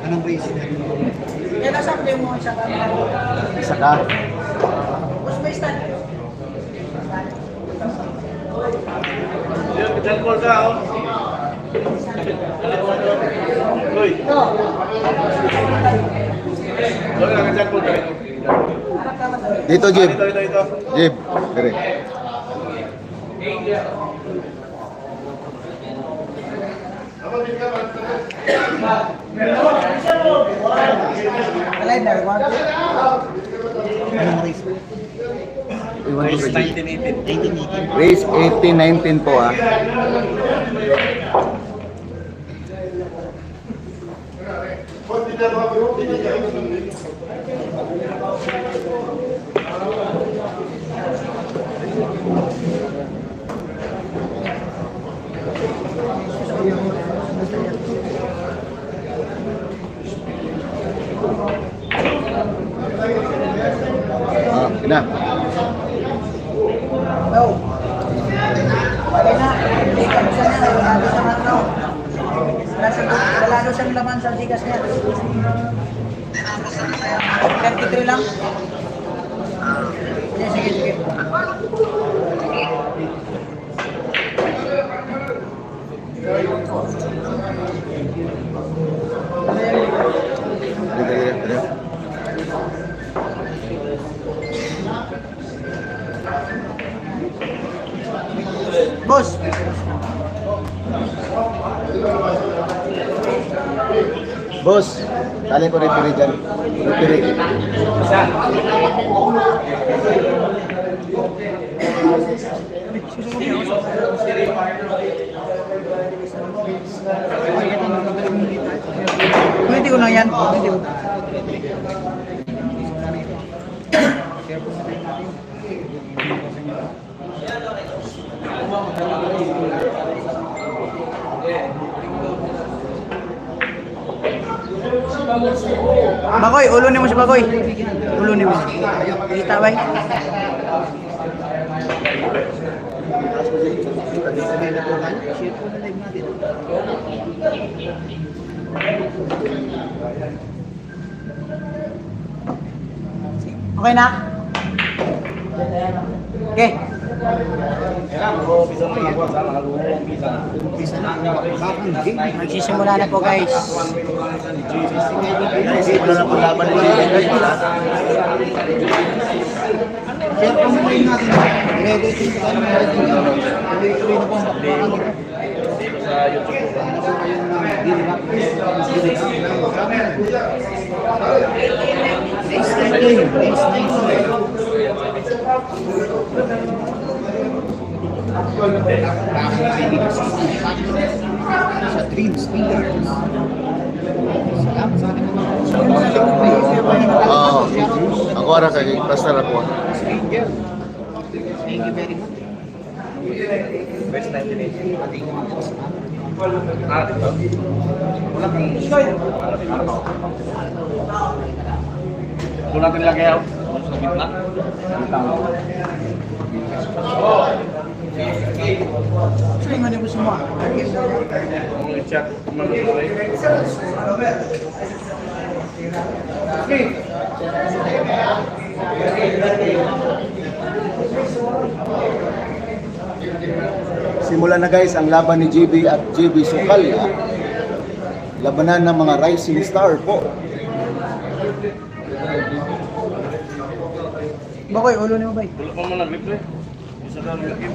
Anong race? Kaya nasabi mo isa ka. Isa ka. Mas may stand. Yung kitang call ka, oh. Uy. Uy, kitang call ka. Dito, Jib. Ito. Jib. Dire. Alay na, one. Anong race? Iwan ko Race sa Jib. 1918. 18. Race 18-19 po ah. Na. No. Wala na. Hindi ka mo siya na. Wala doon sa ano. Wala doon siyang laman sa Gcash niya. 33 lang. Sige. Dire. Boss. Boss, tali ko referee dyan. Referee. Pwede ko na yan. Pwede ko. Bakoy, ulo ni mo si Bakoy. Ulo ni mo. Kita ba? Okay na? Okay. Magsisimula na po guys. Wala na po laban nila. Share po muna yun natin. Ready to go. Tuloy-tuloy na po ang bakbakan nito. Sa YouTube po. Ano po kayong ginilap? Race 19. Sa Dream Steelers. Salamat sa ating mga Ako ara kay pastor ako. Stranger. Thank you very much. Race 1918. Ating mga kasama. Wala kang... Doon natin lagay ako. Sa gitna. Sige, nga mo semua. Kung i-chat, mag-uwi. Simula na guys ang laban ni JB at JB Sukalya. Labanan ng mga rising star po. Bakoy, ulo ni mo bay. Tulog mo muna, Mipre. Isa daw lagi.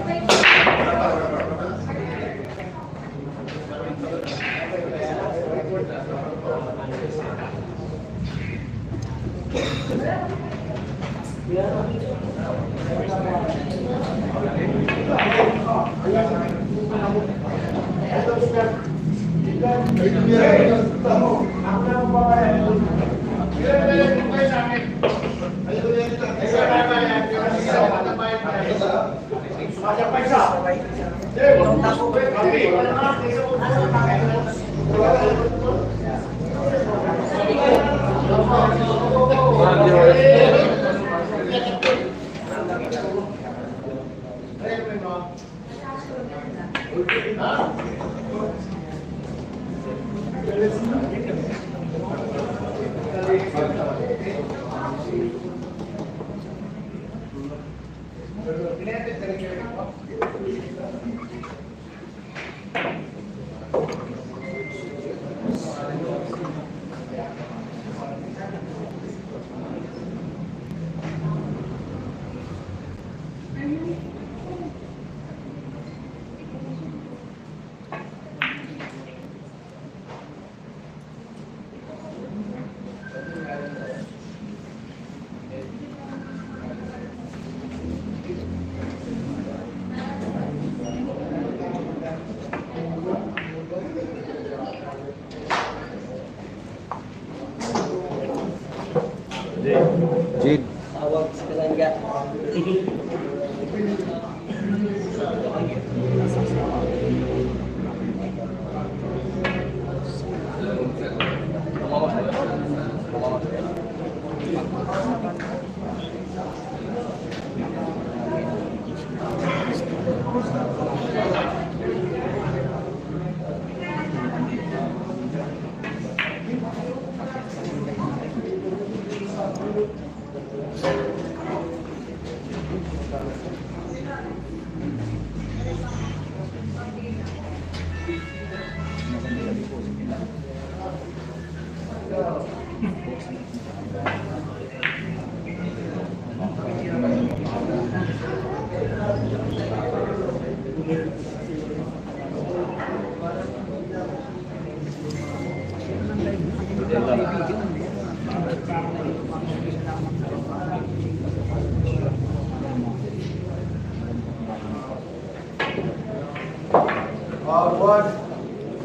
Jid. Tawag sa kalangga.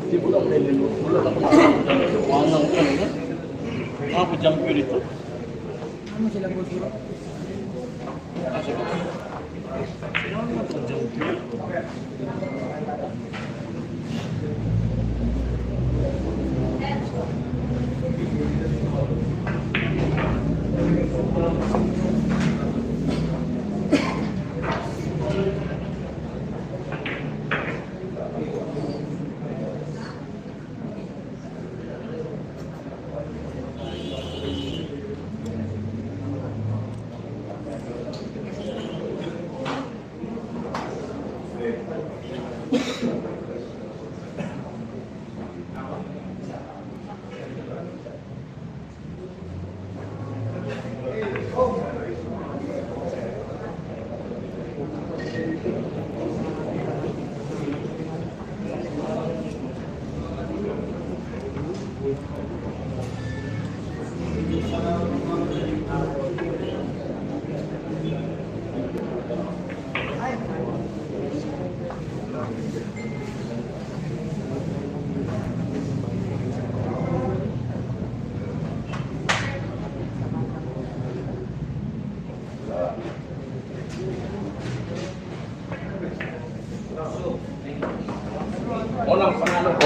Di bulan lele bulan ako. Wanang ko na. Ako jump ko dito. Ano sila po suro?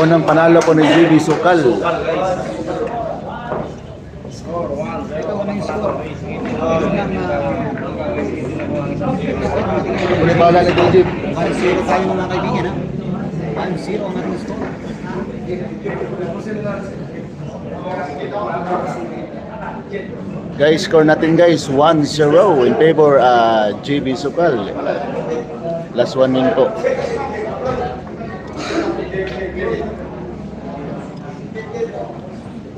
Unang panalo po ni GB Sukal. Score 1. Ito unang score. Unang Muli pala ni Jib. 1-0 tayo mga kaibigan ha. 1-0 ang ating score. Guys, score natin guys 1-0 in favor GB Sukal. Last one min po.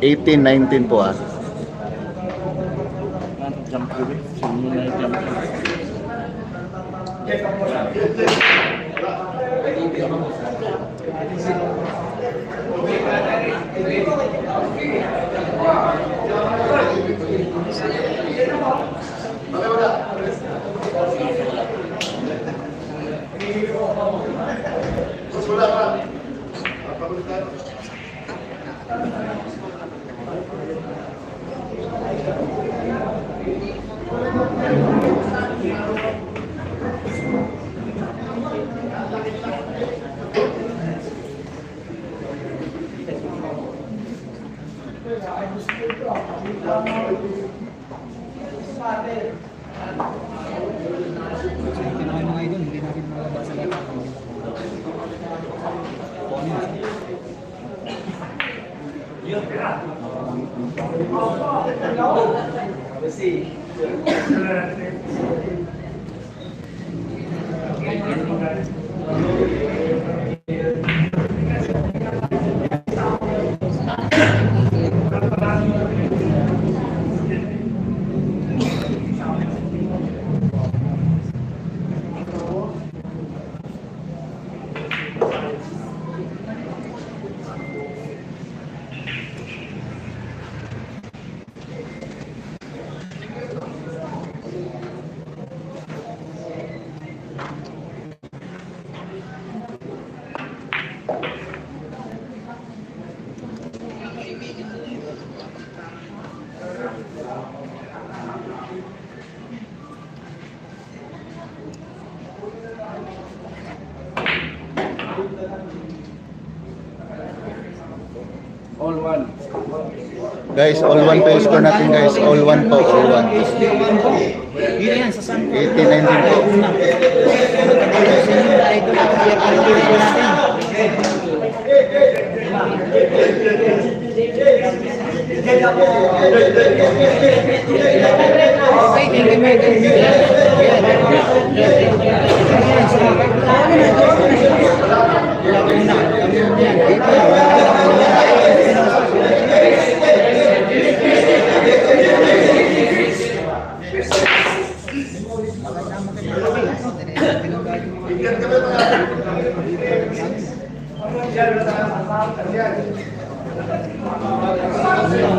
18-19 po ah. Jump ko dito. Simula jump. Kinahin mga idol, hindi natin malabas sa lahat. Ponis. All one. Guys, all one pa yung score natin guys. All one po, all one. Yun yan, sa San 89 din po. Idol at natin. Okay, thank you, Mike.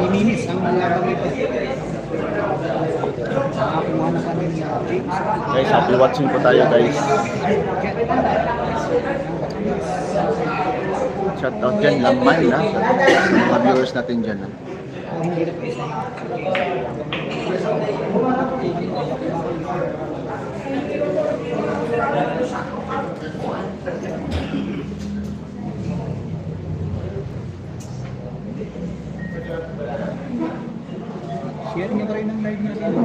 Ininis ang mga bagay. Guys, happy watching po tayo guys. Shout out dyan, Lamay na. Sa mga viewers natin dyan. Share niyo rin ang live natin.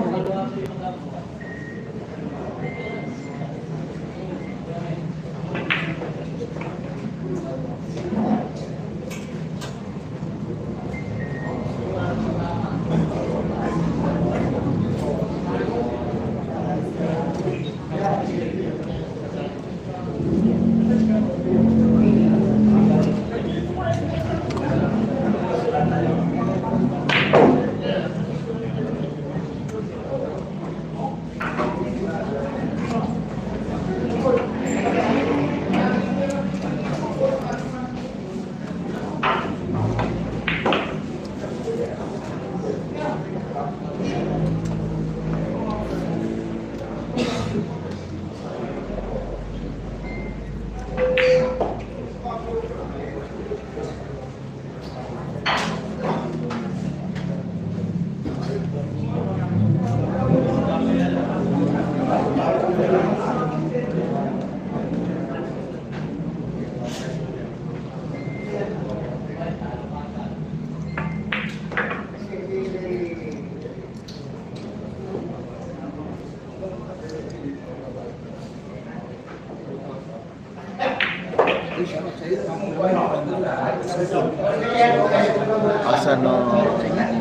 Asa no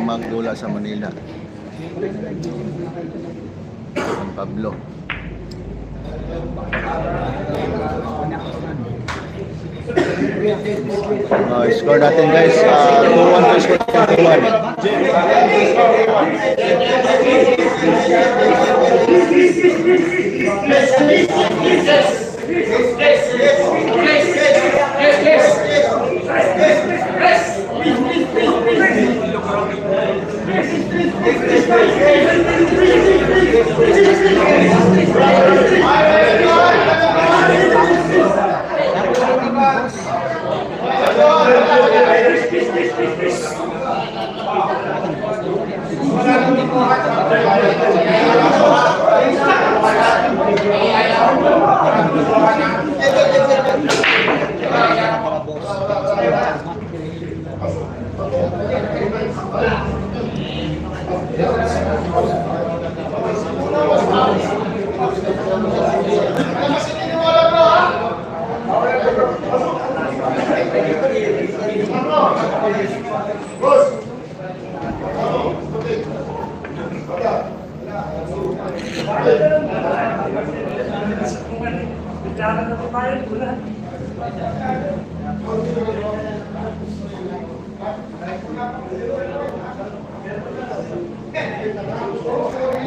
magdula sa Manila? San Pablo. Score natin guys, 2-1 to score natin, 1.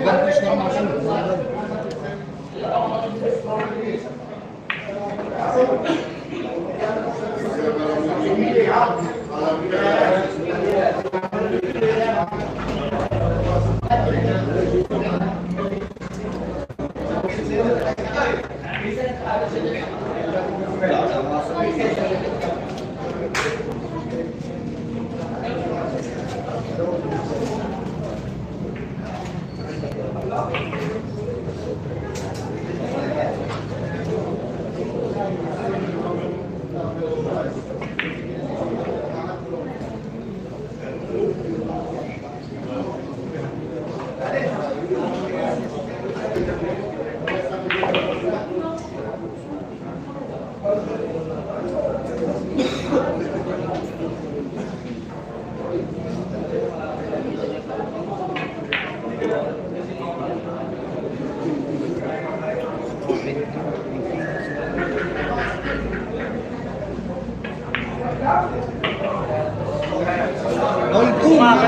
Gagawin siya naman siya.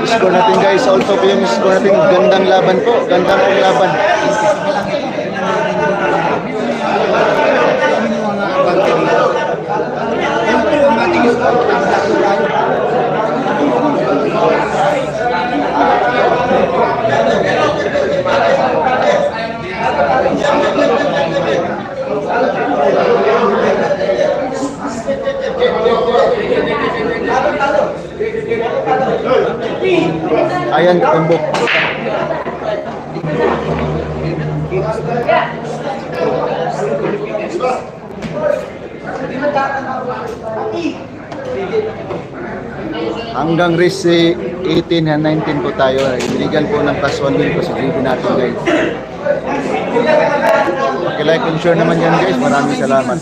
Score natin guys, all top yung score natin. Gandang laban po, gandang laban. Ayan, tumbok. Hanggang race 18 and 19 po tayo. Binigyan po ng plus 1 win po sa GB natin guys. Pakilike and share naman yan guys. Maraming salamat.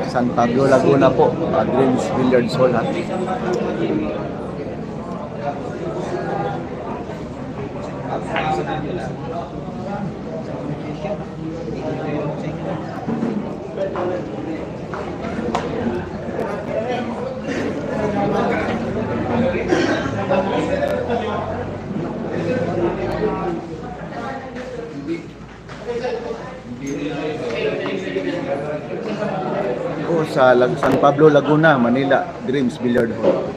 San Pablo, Laguna po, Dreams Billiards Hall ha. Sa San Pablo, Laguna, Manila, Dreams Billiard Hall.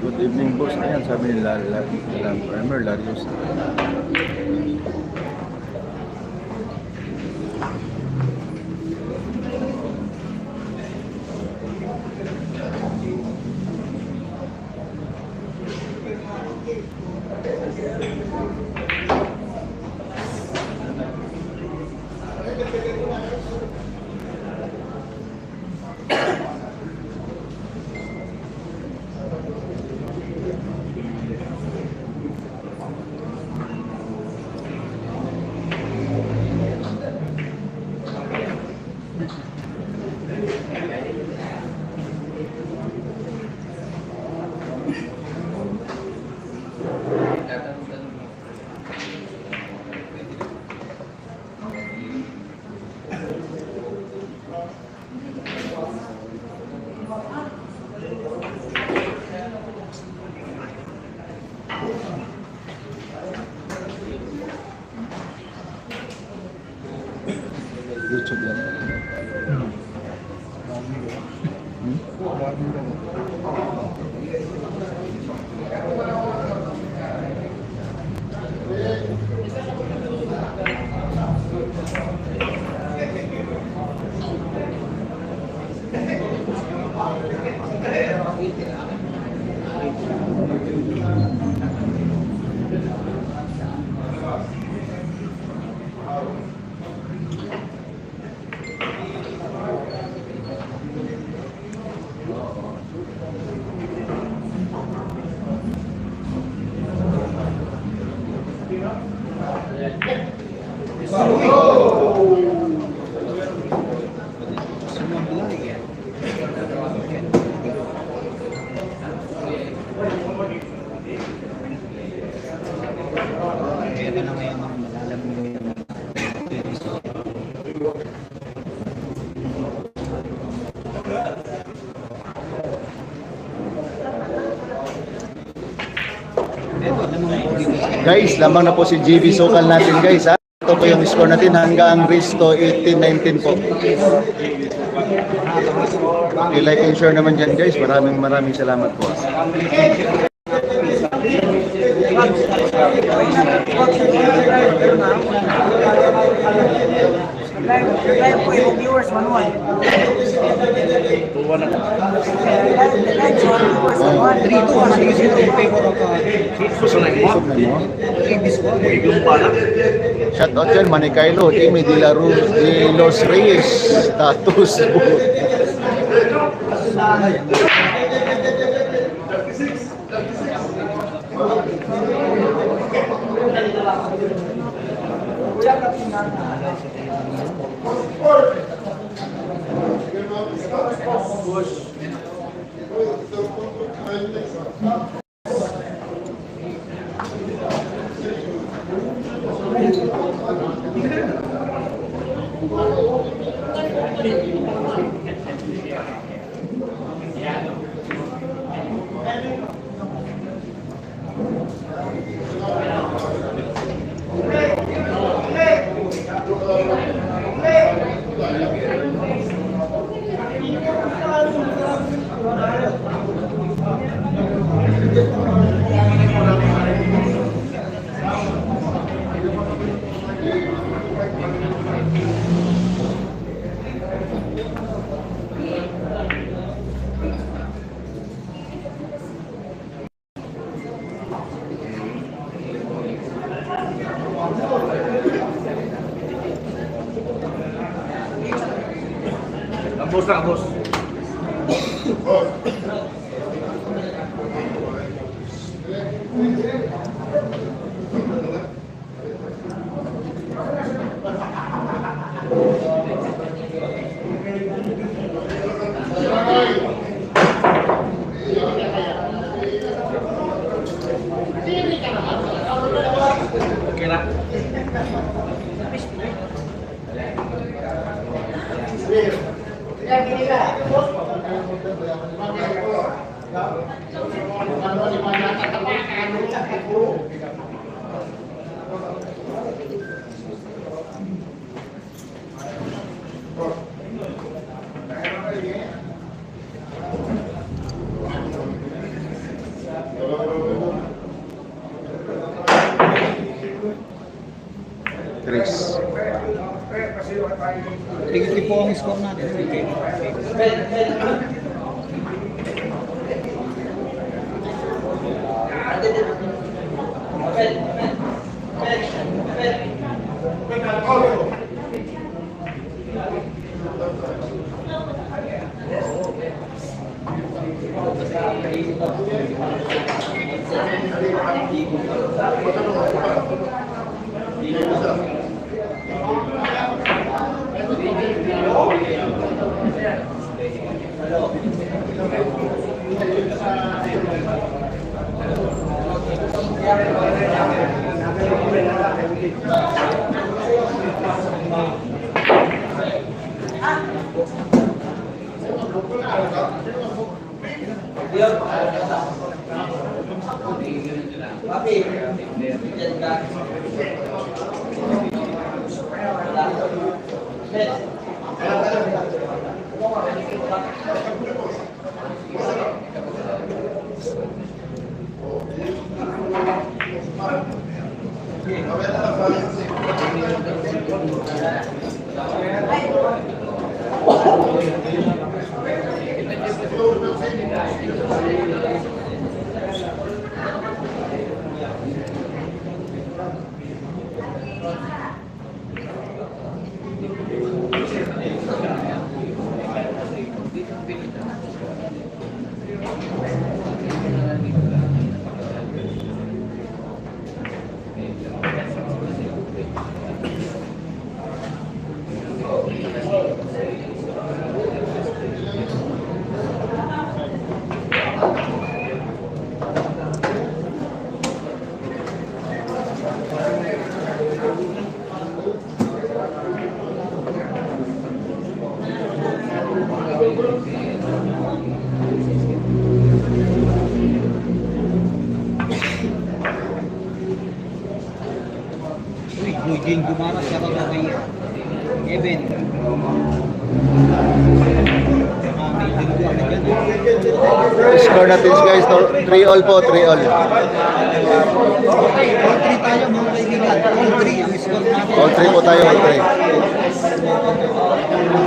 Good evening boss, ayan sabi nila Primer Larios. Kaya ka na ngayon ang malalam mo yung Guys, lamang na po si GB Sokal natin guys ha. Ito po yung score natin hanggang Risto 18-19 po. I-like and share naman dyan guys. Maraming salamat po. Live po yung viewers, manual. Tuwa na. Live po yung viewers, manual. 3-2 ang sige in favor of Susunod mo. Biglang pala. Shoutout dyan, Manny Kylo, Amy De Los Reyes, Status. Boss na, boss. Okay na. Chris. 3-3 po ang score natin. Papi, Uy, Jing Gumaras, shout out kay Eben. May dinuguan na dyan. Score natin guys, 3-all po, 3-all. All 3 tayo mga kaibigan. All 3 ang score natin. All 3 po tayo, all 3.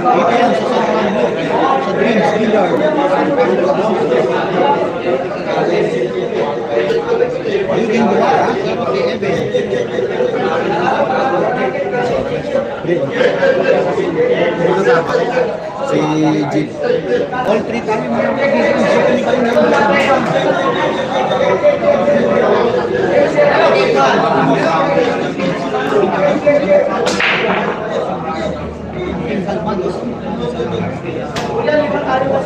Dito yan sa San Juan, sa Dreams Villard. Jing Gumaras, shout out kay Eben. Si G. All 3 tayo mga kaibigan. Siyempre kayo na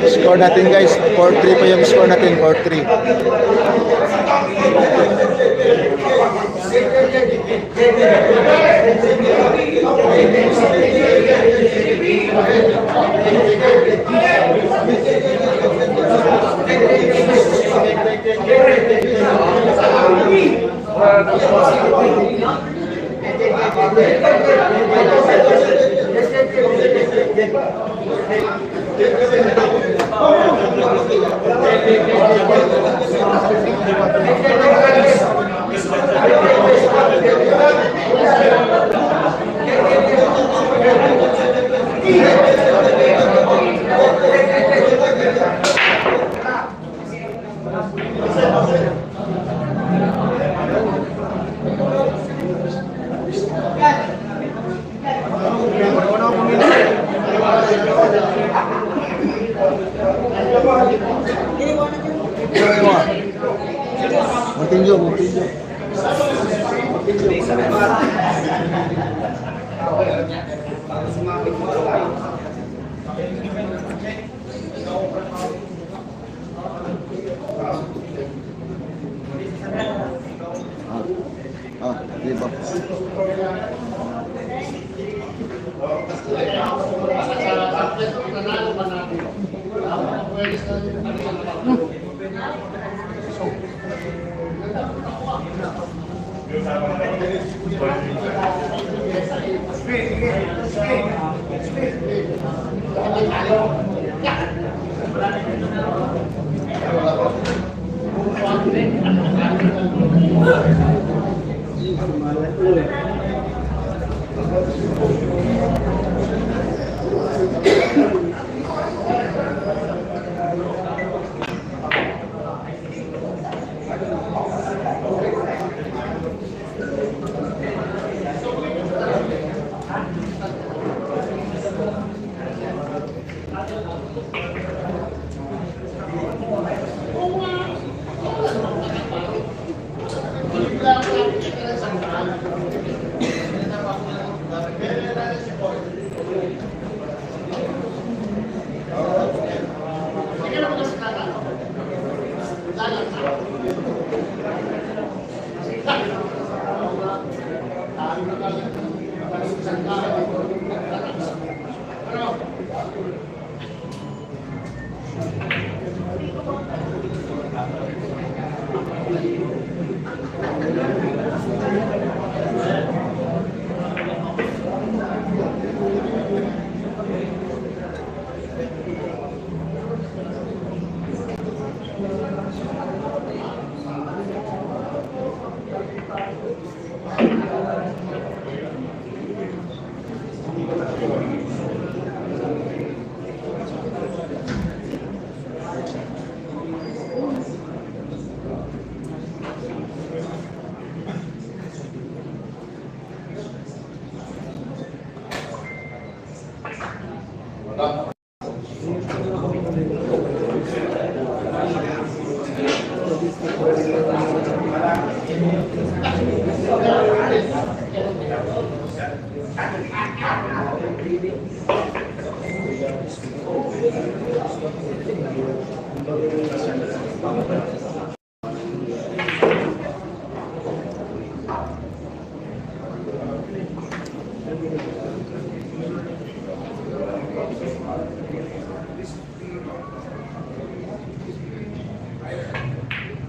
Score natin guys, 4-3 pa yung score natin, 4-3. Continue, continue. Di ba?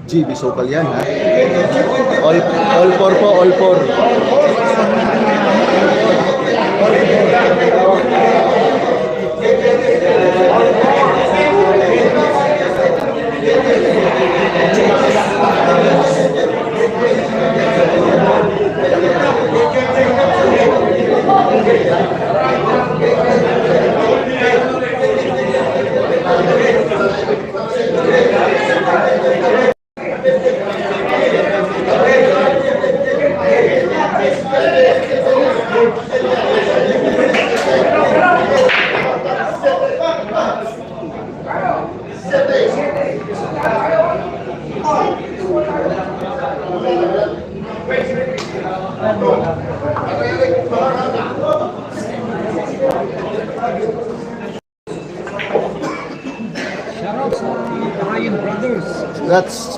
GB Sokal yan ha. All four po, all four. Shoutout sa Ryan Brothers. That's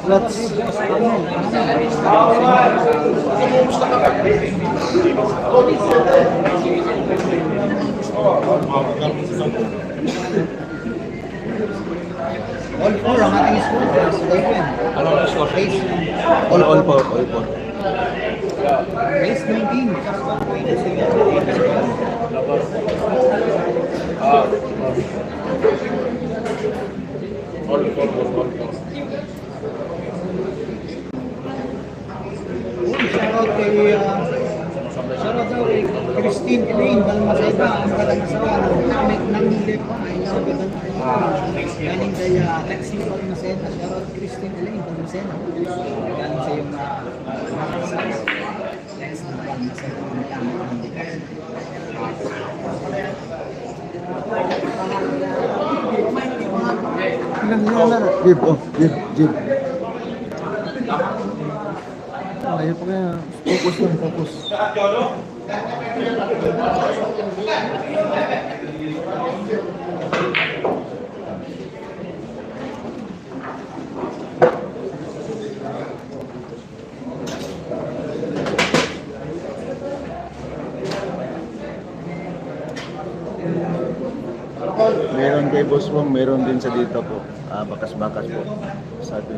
All four ang ating score. Stephen. Ano ang score? Race, all four, all four. race 19. Just 1 point. All four. Shoutout kay shoutout daw kay Christine Elaine Balmaseda, ang kalangasawa ng Lepa ay sabitan galing kay Lexi Balmaseda. Shoutout Christine Elaine Balmaseda, galing sa iyong Lexi Balmaseda ng Lepa. Jib, oh, Jib. Ayaw pa kaya. Focus lang, focus. Meron kay Boss Wong, meron din sa dito po. Bakas-bakas po. Sa atin.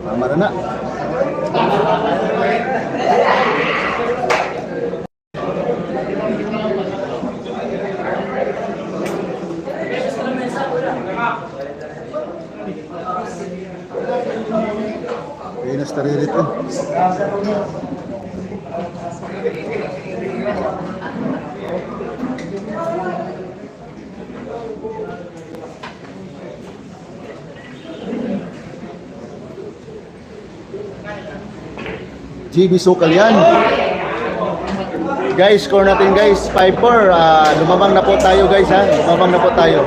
Tama na. Kaya na staririt eh. GB Sokal yan. Guys, score natin guys. 5-4. Lumabang na po tayo guys ha. Lumabang na po tayo.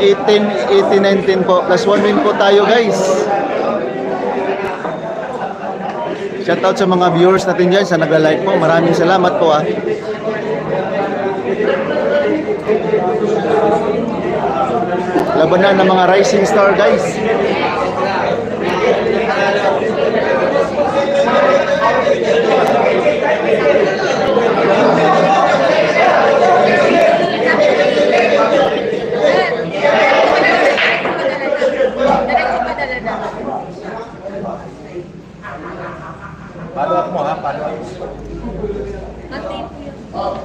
18-19 po. Plus 1 win po tayo guys. Shoutout sa mga viewers natin dyan sa nag-like po. Maraming salamat po ha. Labanan ng mga rising star guys. Follow up mo ha, follow up. Score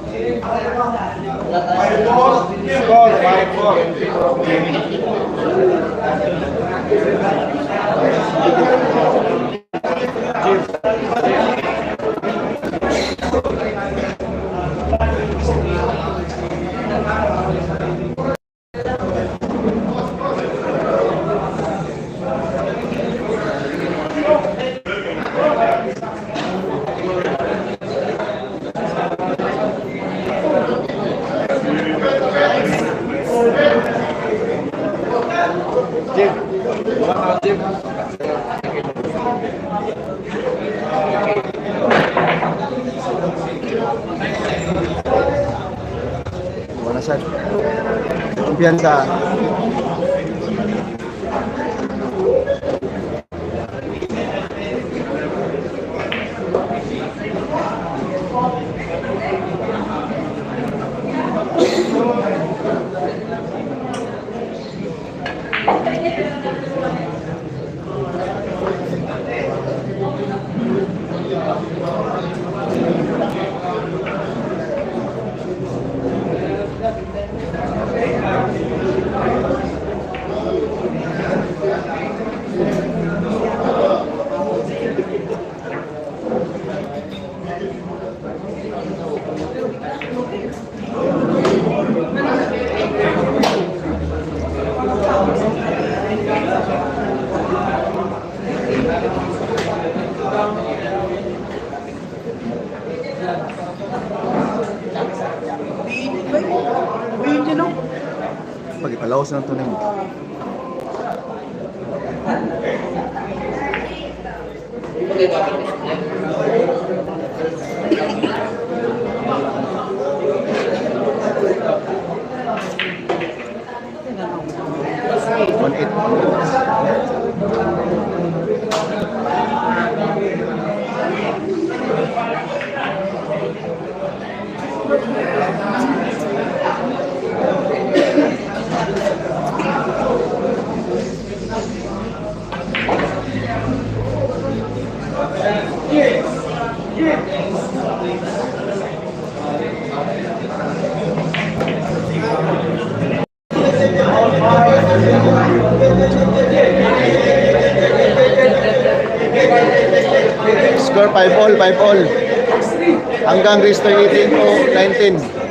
5-4. Wala siya. Kumpiyansa. Pag-ipalawas na ito na yun. One eight. Score 5-all, 5-all. Hanggang Risto 18 o 19.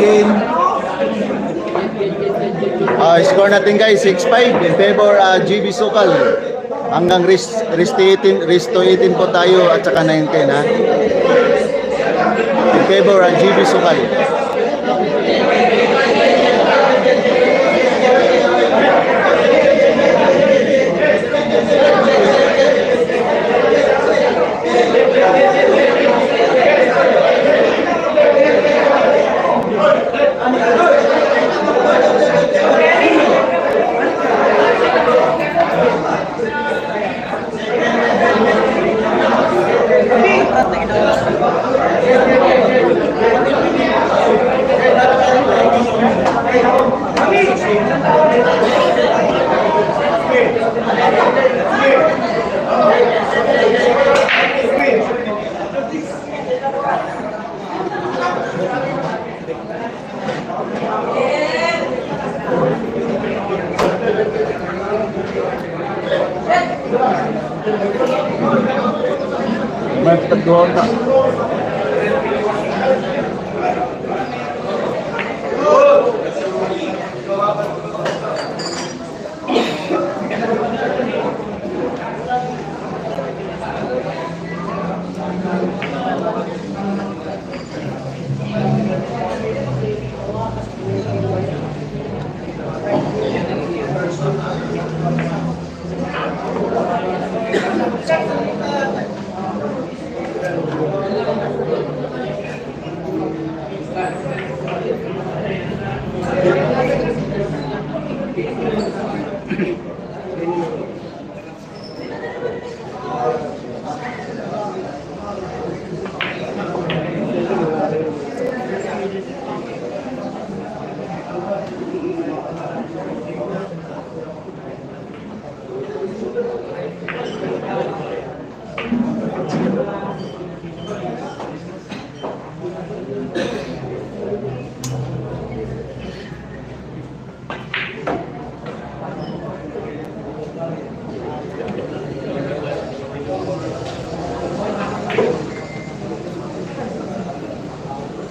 again. Score natin guys, 6-5 in favor GB Sukal. Hanggang wrist 18 po tayo at saka 9-10 ha. In favor GB Sukal. May pagdoon na.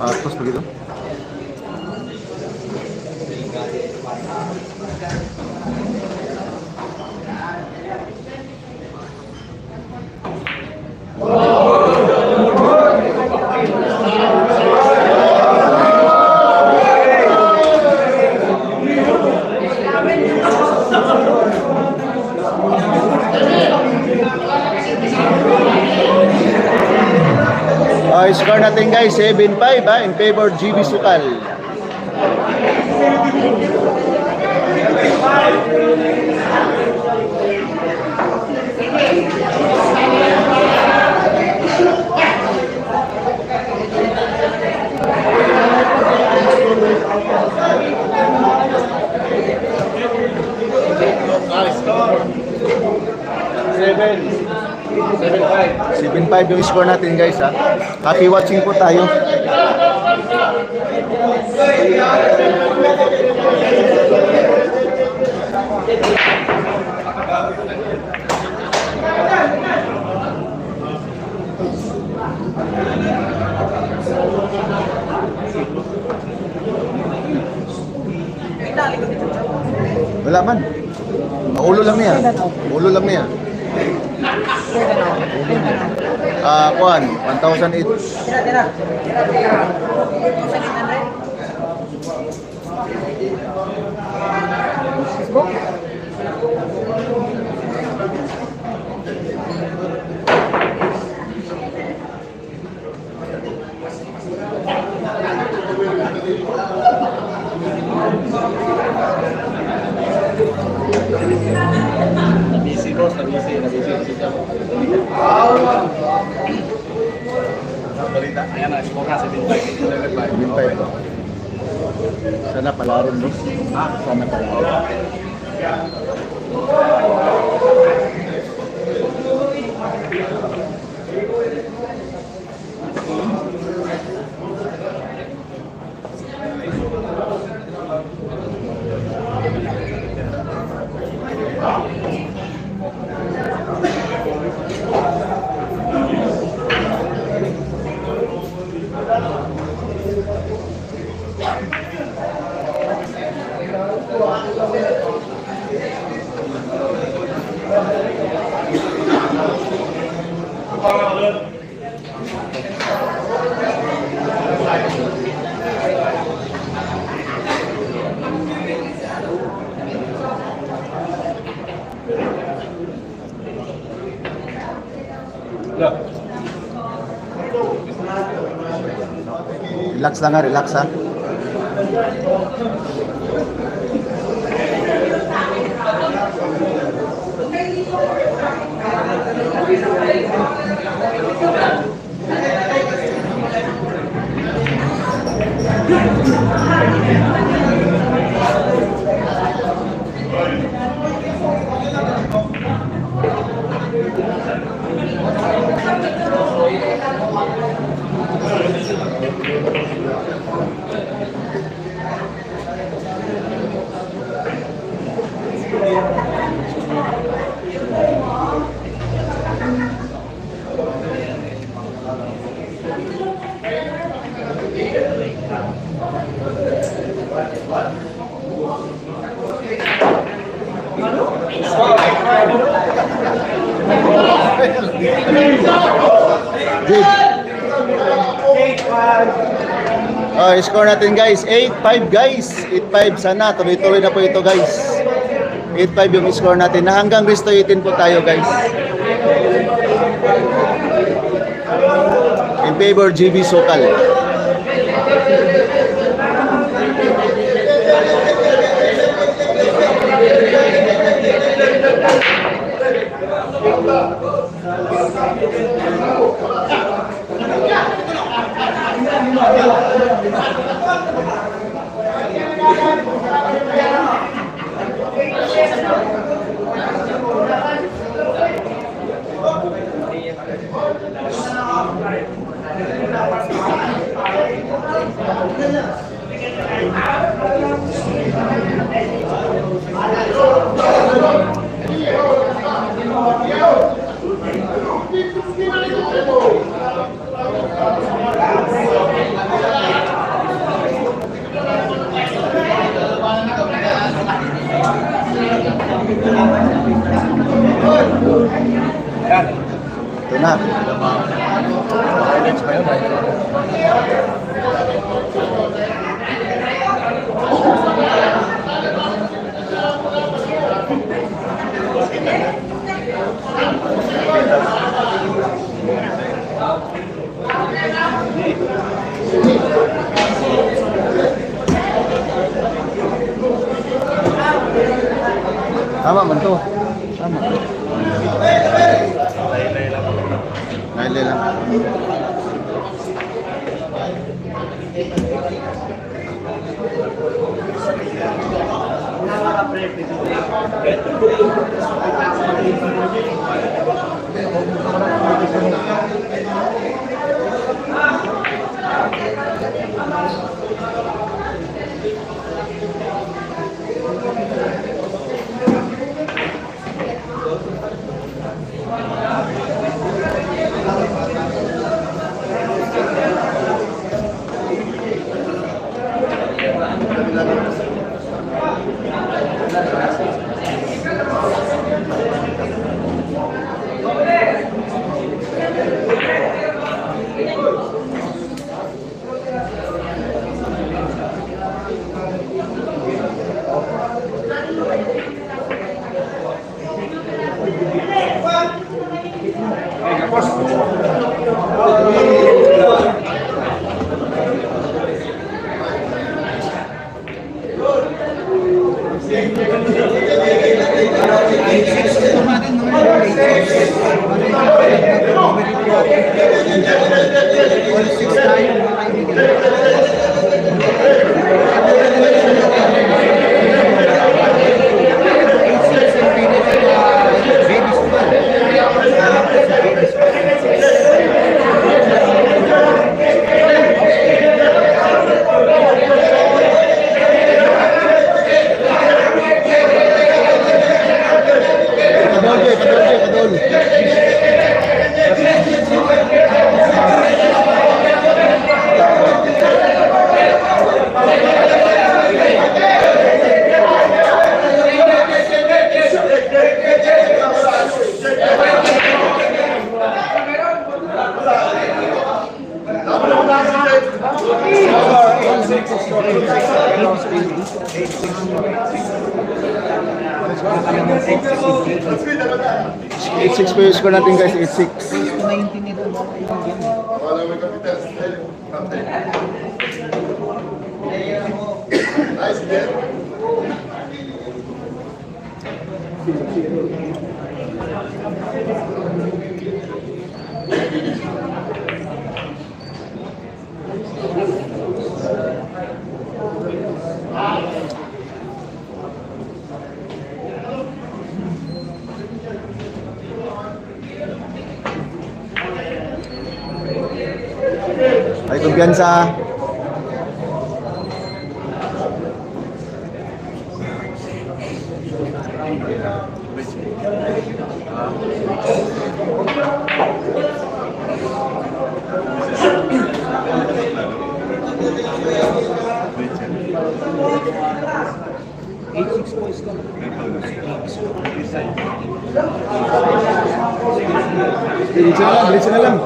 Tapos begitu. Score natin guys, 7-5 in favor GB Sukal. Score 7-5 yung score natin guys ha. Happy watching po tayo. Wala man. Ulo lang niya. Ulo lang niya. Kuan, 1,008. Tira. 800. Nabisi boss, nabisi. Balita, ayan na, score na 7-5. Sana palarin boss. Sana palarin. Relax lang ha, relax ha. Oh, score natin guys, 8-5 guys. 8-5 sana, tuloy-tuloy na po ito guys. 8-5 yung score natin. Na hanggang Risto 18 po tayo guys. In favor GB Sokal. Ito na. Tama man to. Tama. Nailay lang. 8-6 po yung score natin guys, 8-6. 19 nito. Ay, kumpiyansa. Bilis na lang.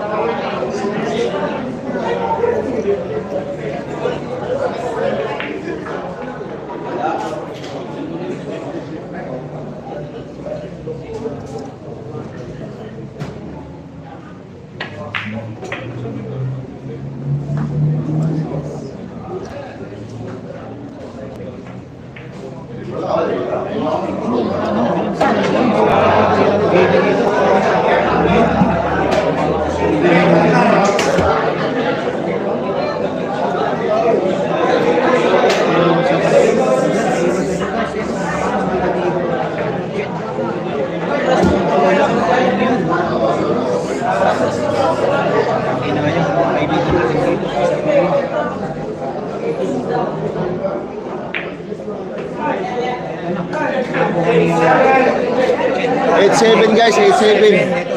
Eight seven guys, 8-7.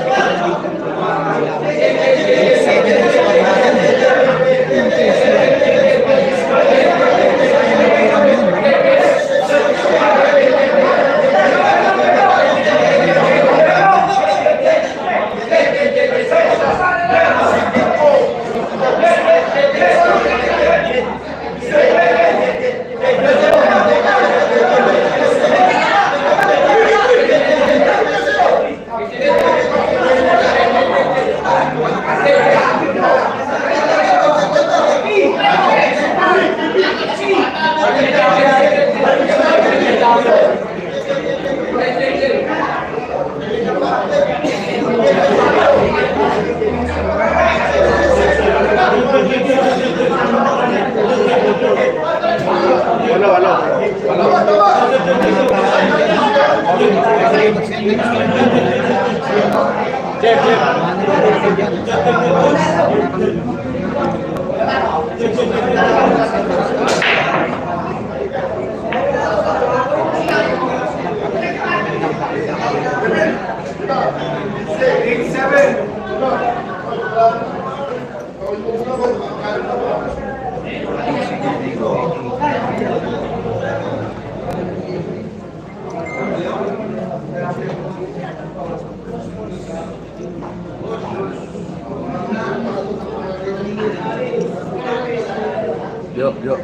Yo.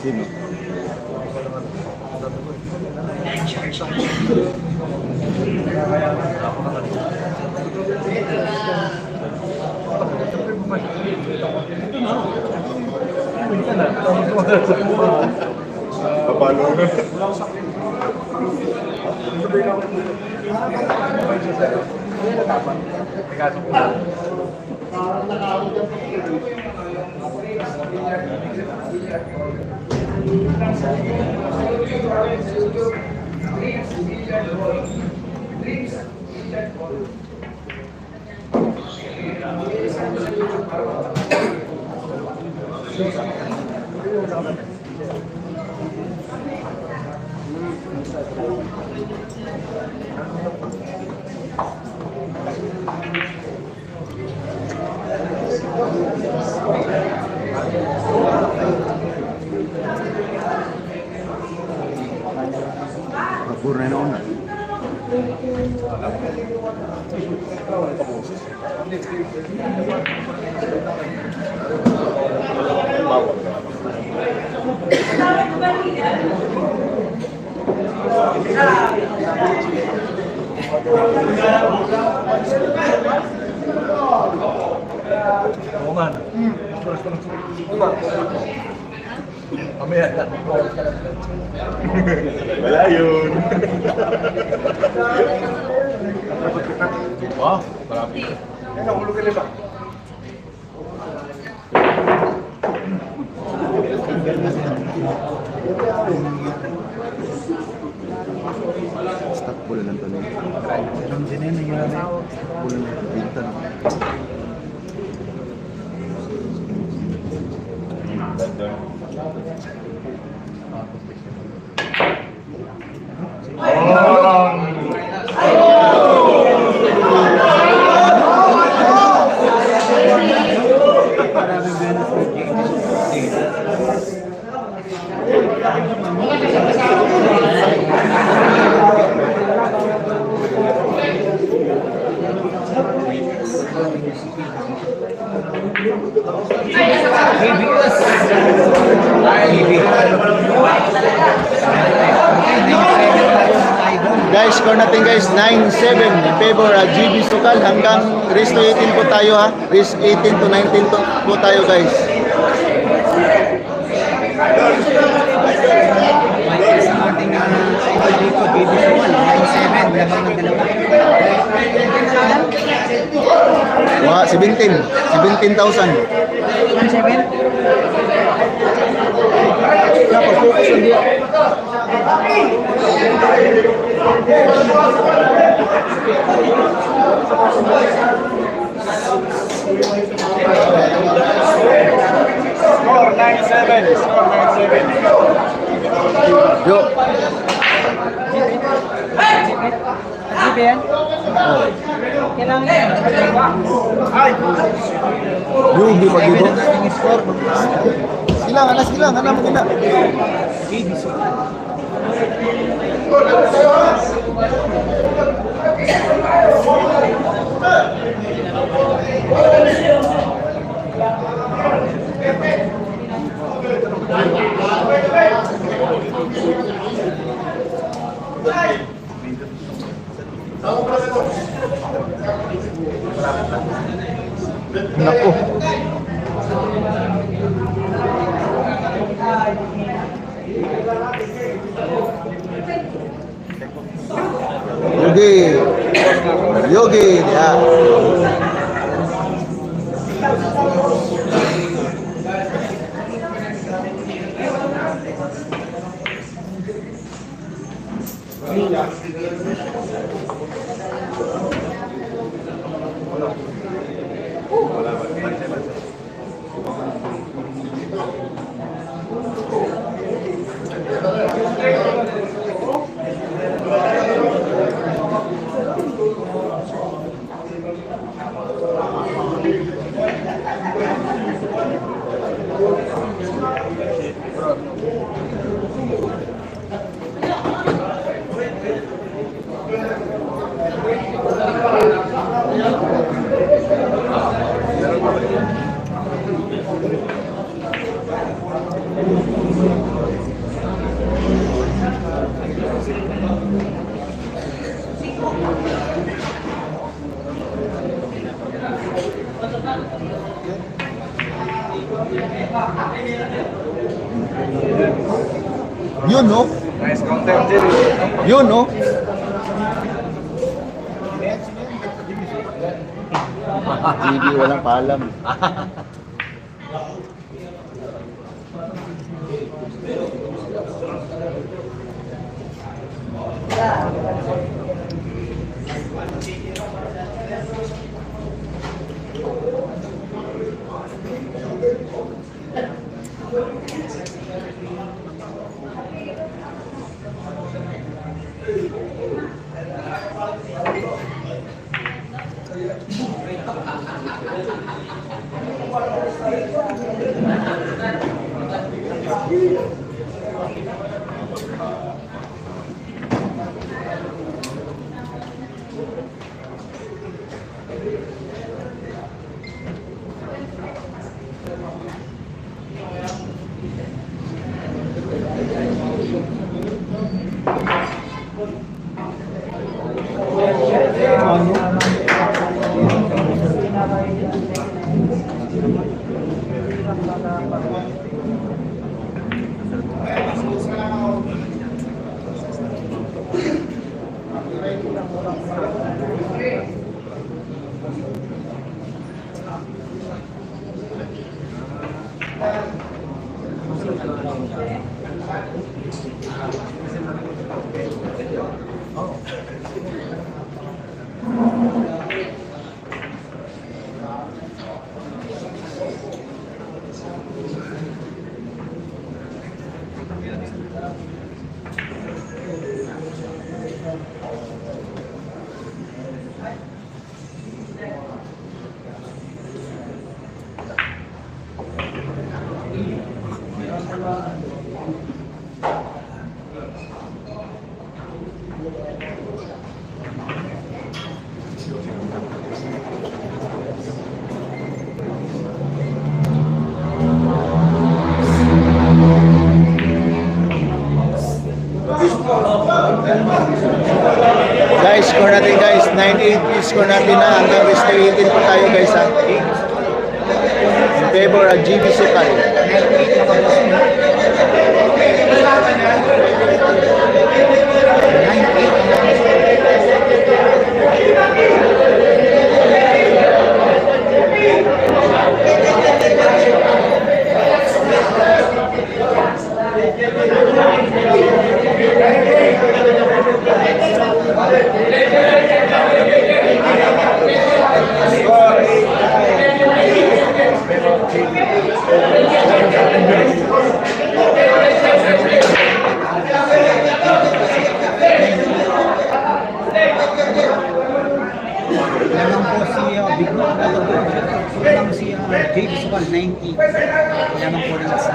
Sino? Papalo na. Purna na una. Wala yun. Wow, marami. Yan, nahulog ka nila. Stop pula lang tuloy. Meron din yun, nangyari. Pula lang, bintan. Guys, score natin guys, 9-7 in favor of GB Sukal. Hanggang race to 18 po tayo ha. Race 18 to 19 po tayo guys. Sa ating idol dito, GB Sukal, 9-7, labang ng dalawa. 17,000. 9-7? Napag-focus lang dito. Score 9-7. Score 9-7. Yo. Jeep yan? Kailangan yan. Yung di pag-ibo. Silang, anak mo kina. Naku. Yogi, ya. Yun, no? Yun, no? GB, walang paalam. Guys, score natin guys. 9-8 score natin na. Hanggang rest 18 pa tayo guys ha. In favor of GB Sukal. Lamang po si Big Mac lamang si JB Sukal 90. Lamang po ng isa.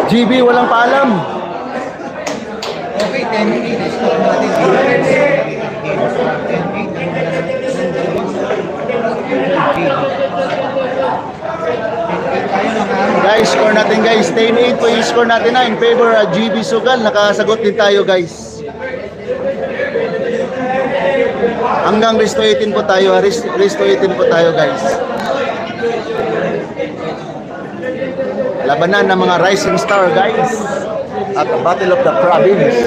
GB, walang paalam. Okay, 10-8. Stop natin. 10-8. Guys, score natin guys. 10-8 po yung score natin na in favor of GB Sugal. Nakasagot din tayo guys. Hanggang resto 18 po tayo. Resto 18 po tayo guys. Labanan ng mga Rising Star guys. At the Battle of the Province.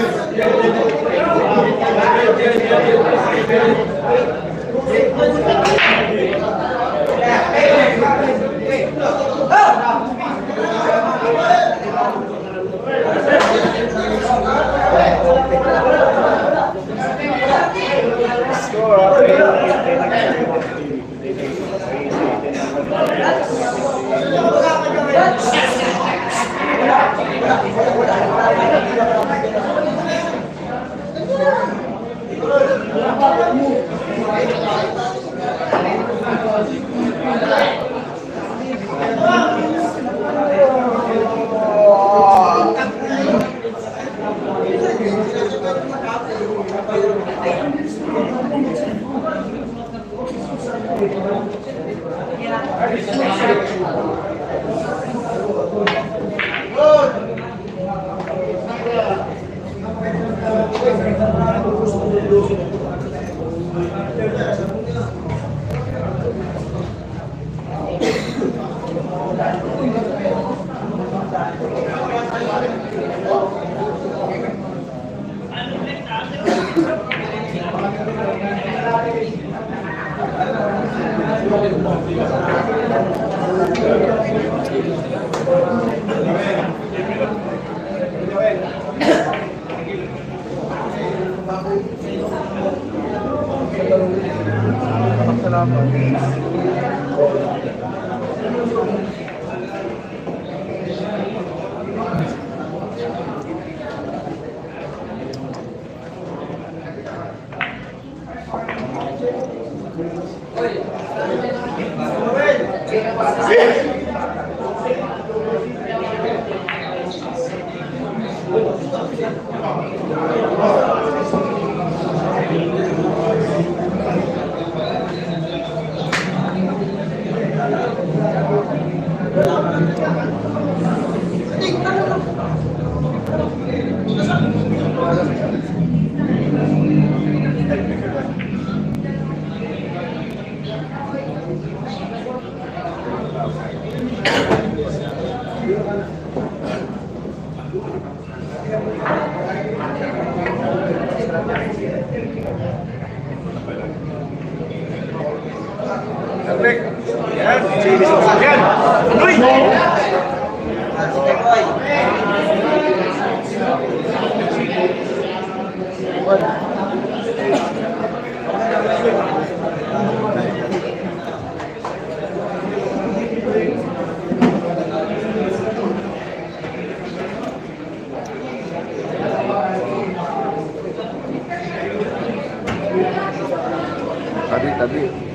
Tabi.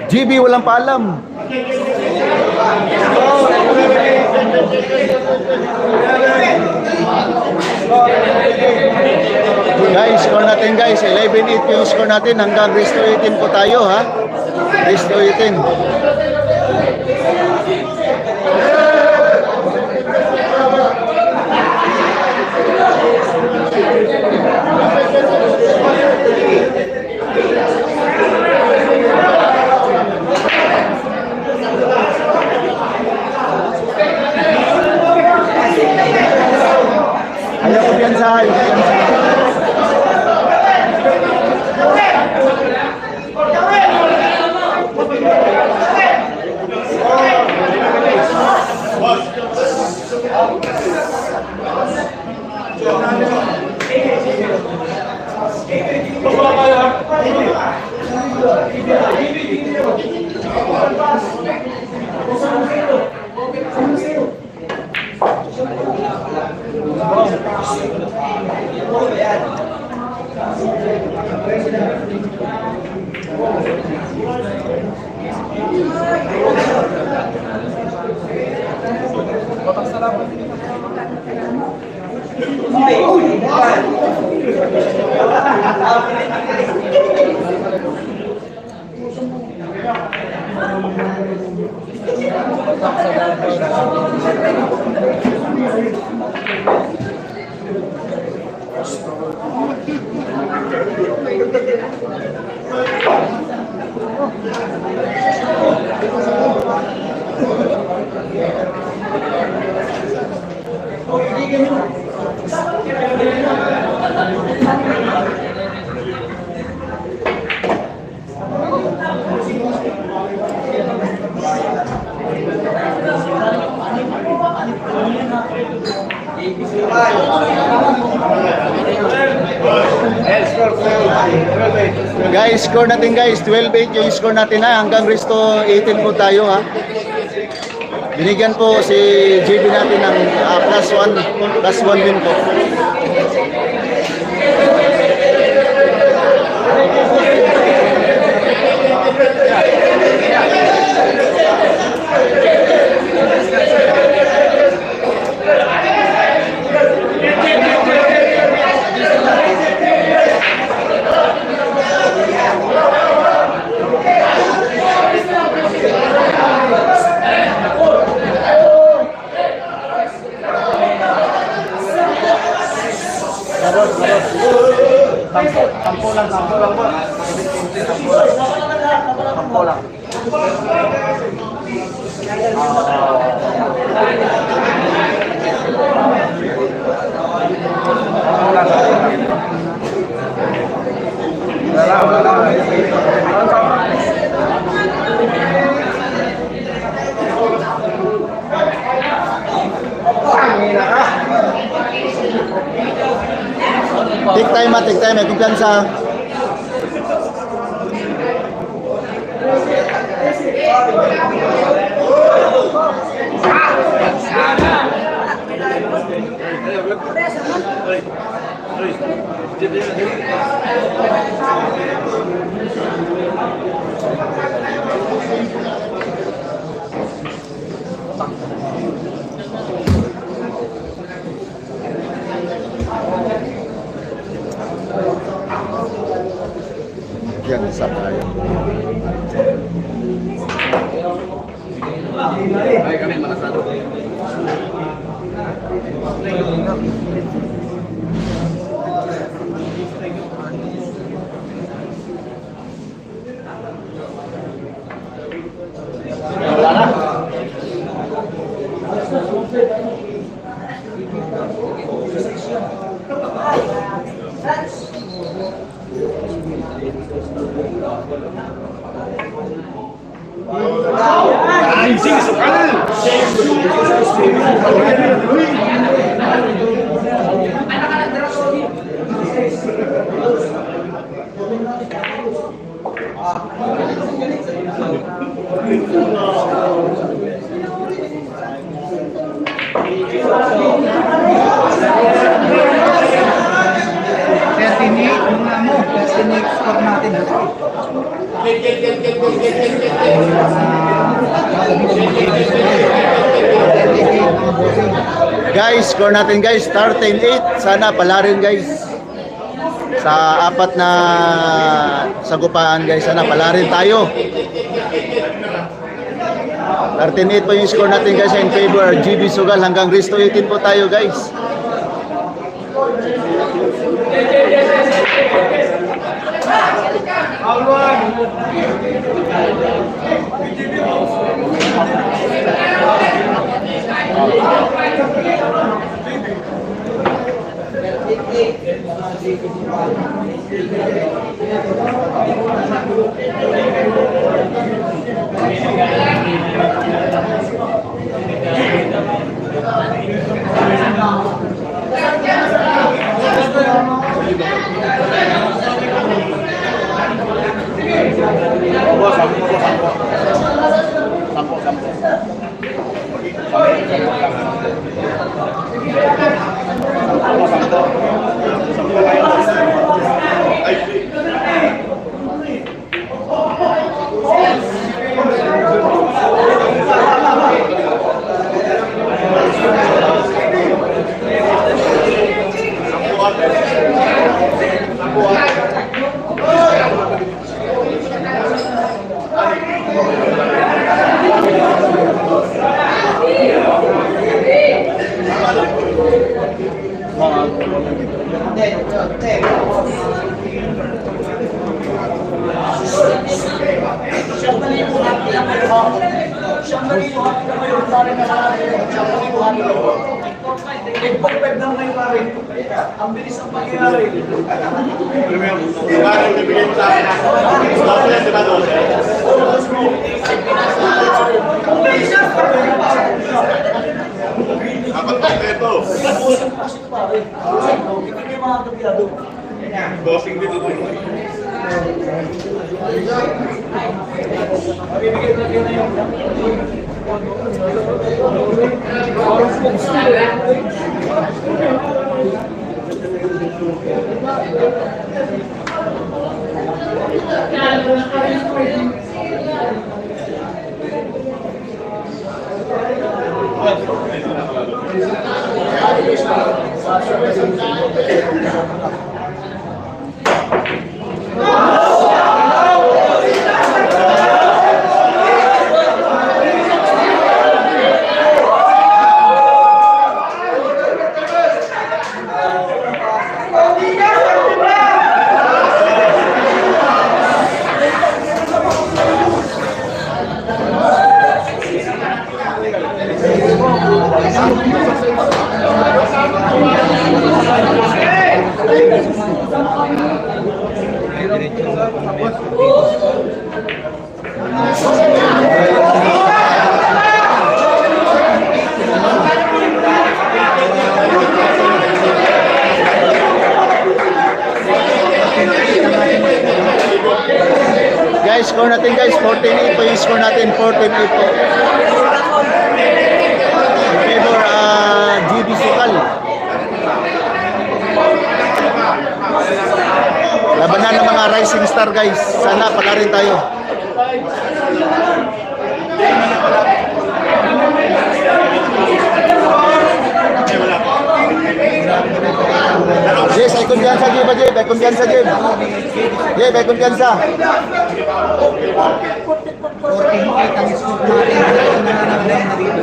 GB walang paalam. Guys, score natin guys. 11-8 yung score natin. Hanggang race to 18 po tayo ha. Race to 18. Ayaw ko piyansa, ayaw ko piyansa. Guys, score natin guys. 12-8 yung score natin ha. Hanggang resto 18 po tayo ha. Binigyan po si JB natin ng plus 1 win po. Sampo lang. Take time, may kumpiyansa. Yan, isa tayo. Ay, kami manasado. Wala na. Mga mo, 38 score natin. Guys, score natin guys, 13-8. Sana pala rin guys. Sa apat na sagupaan guys, sana pala rin tayo. 13-8 po yung score natin guys in favor GB Sugal. Hanggang Risto 18 po tayo guys. Ang bilis ang pangyayari. Bossing din ito. Guys, score natin guys, 14-8 po yung score natin, 14-8 po. In favor, GB Sukal. Labanan ng mga rising star guys, sana pala rin tayo. Yes, ay kumpiyansa Jib, ay kumpiyansa Jib. Jib, ay kumpiyansa. 14-8 ang score natin. Ito na lang na rito.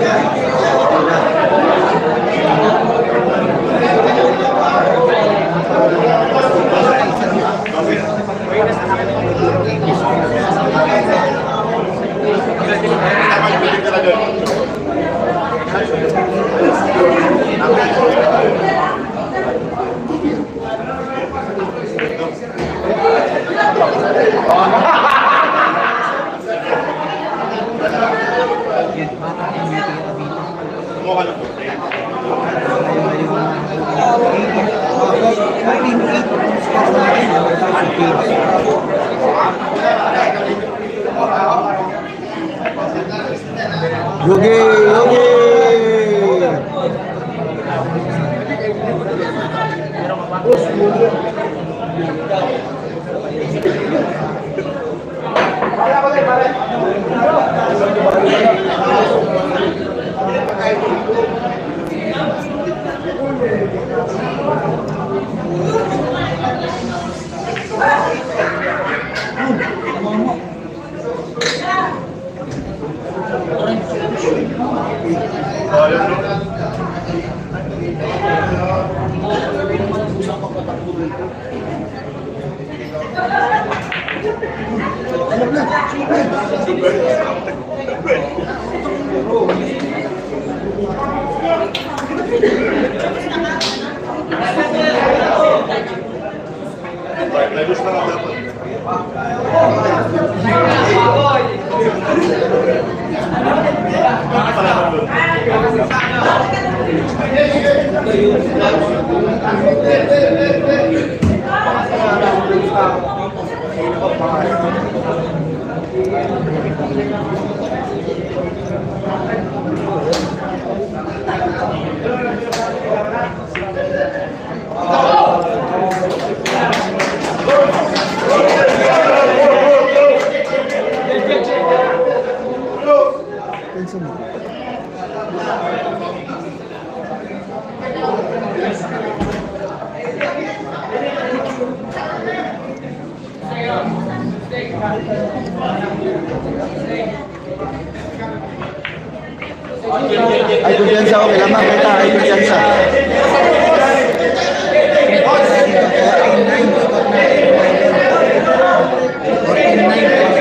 Ay, kumpiyansa ko. Kailangan kita. Ay, kumpiyansa.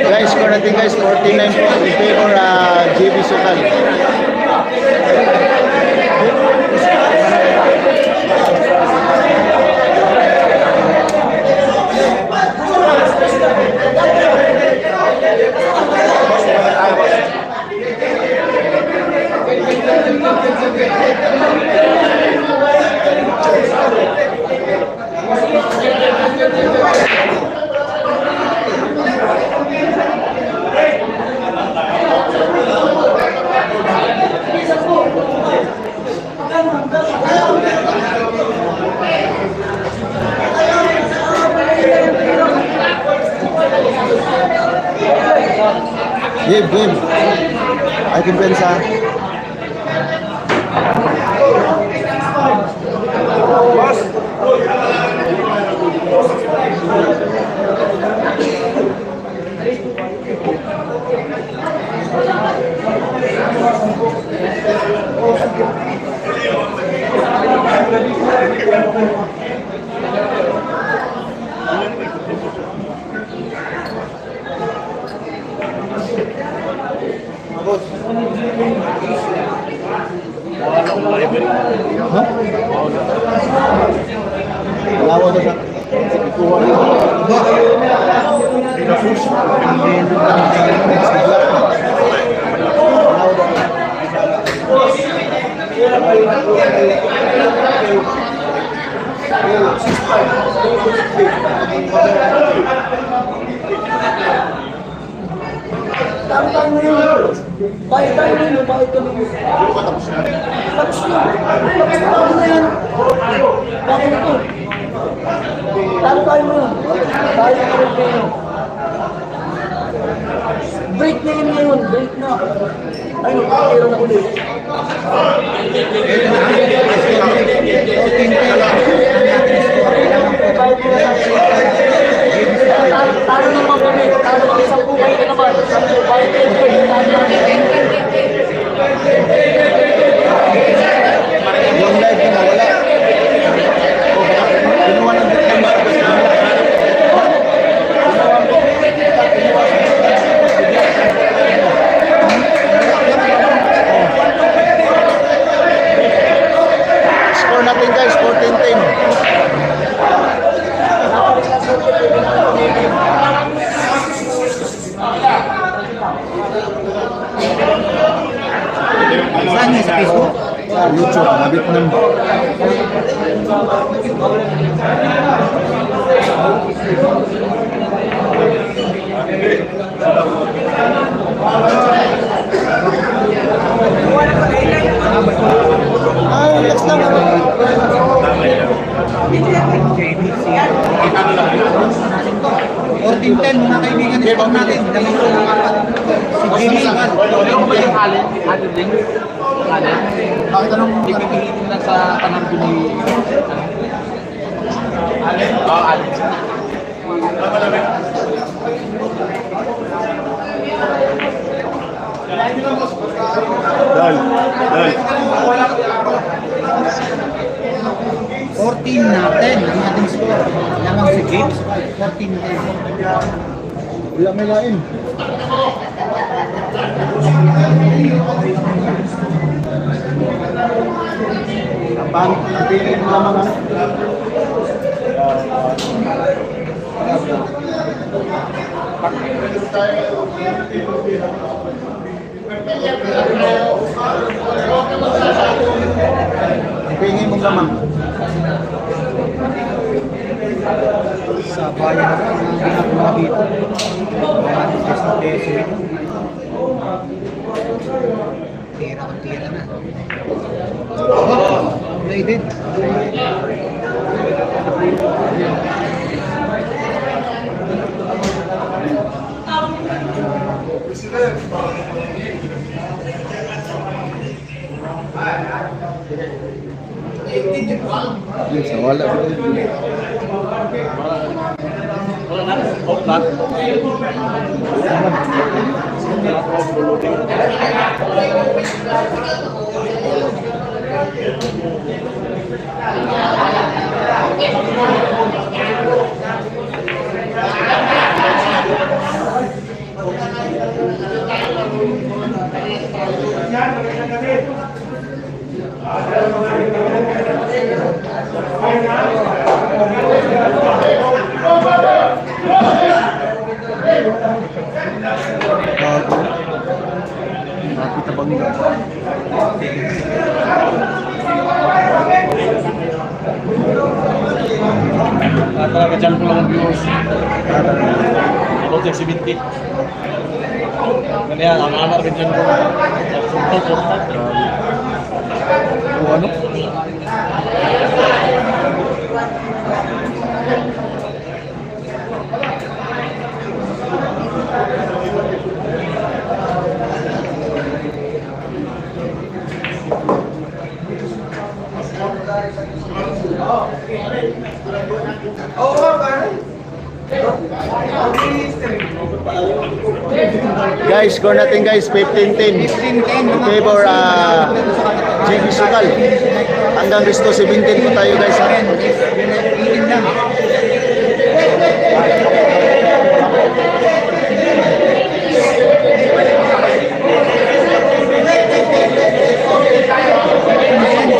Guys, score natin guys. 49 po. In favor JB Sukal. Game. Ay, kumpiyansa. Lawa na sa ikuha na. Tantang mo yun. Bayad mo yun. Bayad ka mo yun. Tapos na. Tapos na yan. Bakit ito? Talo tayo mo yun. Bayad ka rin kayo. Break na yun ngayon. Break na. Ayun, kaya na ulit. Talo naman kami. Talo kami sa buhay ka naman. Sa buhay ka naman. Yung live na wala. Kinuha ng bitang matagas na. Score natin guys, 14-10. Saan niya sa Facebook? YouTube, nabit ng relax lang. JBC. 14-10 mga kaibigan, score natin. Dahil ito ang apat. Si Jimmy Val. Ano ba yung alin? Alin din? Alin? Bakit anong ipipilitin lang sa tanong ni... Alin? Oo, alin. Dal. 14-10 ang ating score. Lamang si James Val. 14-10. Wala may lain. Ang pili mo naman ano? Ipingin mong lamang. Sa bayan ng ginagawa dito. Maraming peso ito. Tira na. Play din. Yes, wala ko. Wala na. Off na. Nakita ba nila? Talaga dyan ko lang ang viewers. About 70. Ganyan, ang anak rin dyan ko. Suntok. O ano? Guys, score natin guys, 15-10. 15-10 In favor JB Sukal. Hanggang Risto 17 po tayo guys. Ha? 18 lang.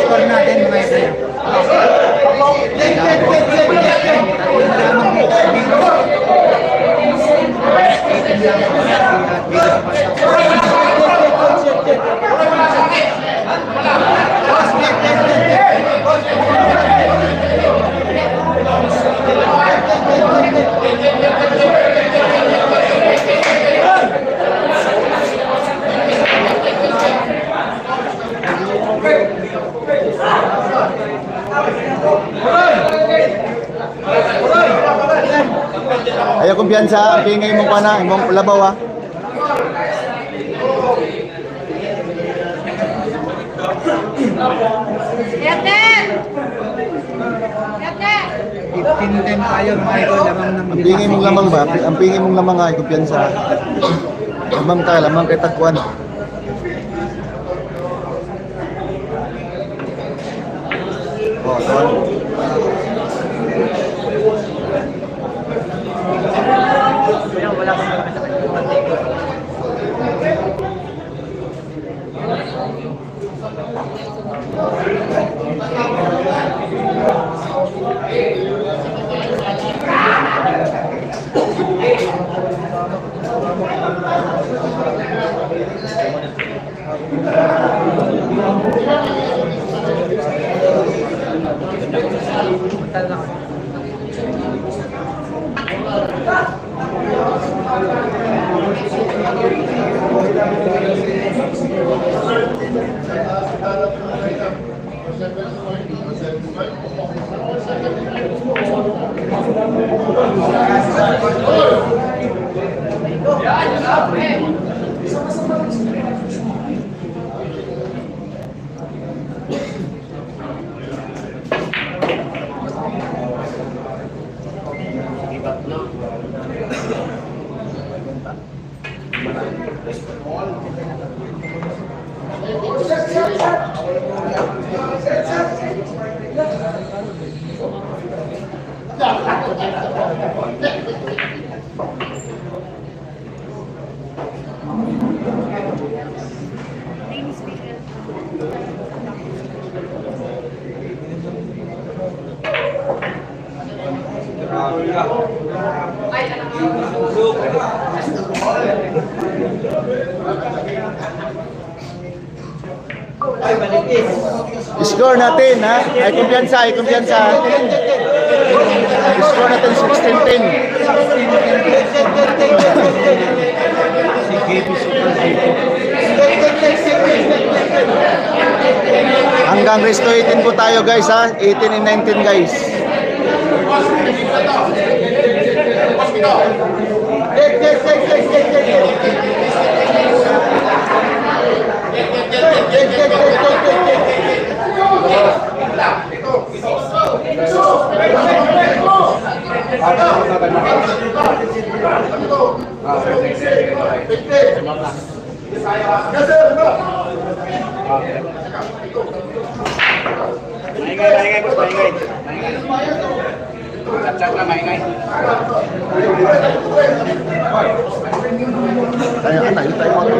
Score natin mga ito. Ayaw kumpiyansa, pingay mong pana, imong labaw ha. Captain! Captain! 15-10 tayo mga ito. Lamang ng Ang pingay mong lamang ba? Ang pingay mong lamang ha, kumpiyansa. Lamang tayo, lamang kay takwan. Oh, tuwan. Score natin ha. Ay kumpiyansa, ay kumpiyansa. Score natin 16-10. Hanggang resto 18 po tayo guys ha. 18 and 19 guys. Maingay, boss, maingay. Chat lang, maingay. Tayo ka na, yun tayo mga.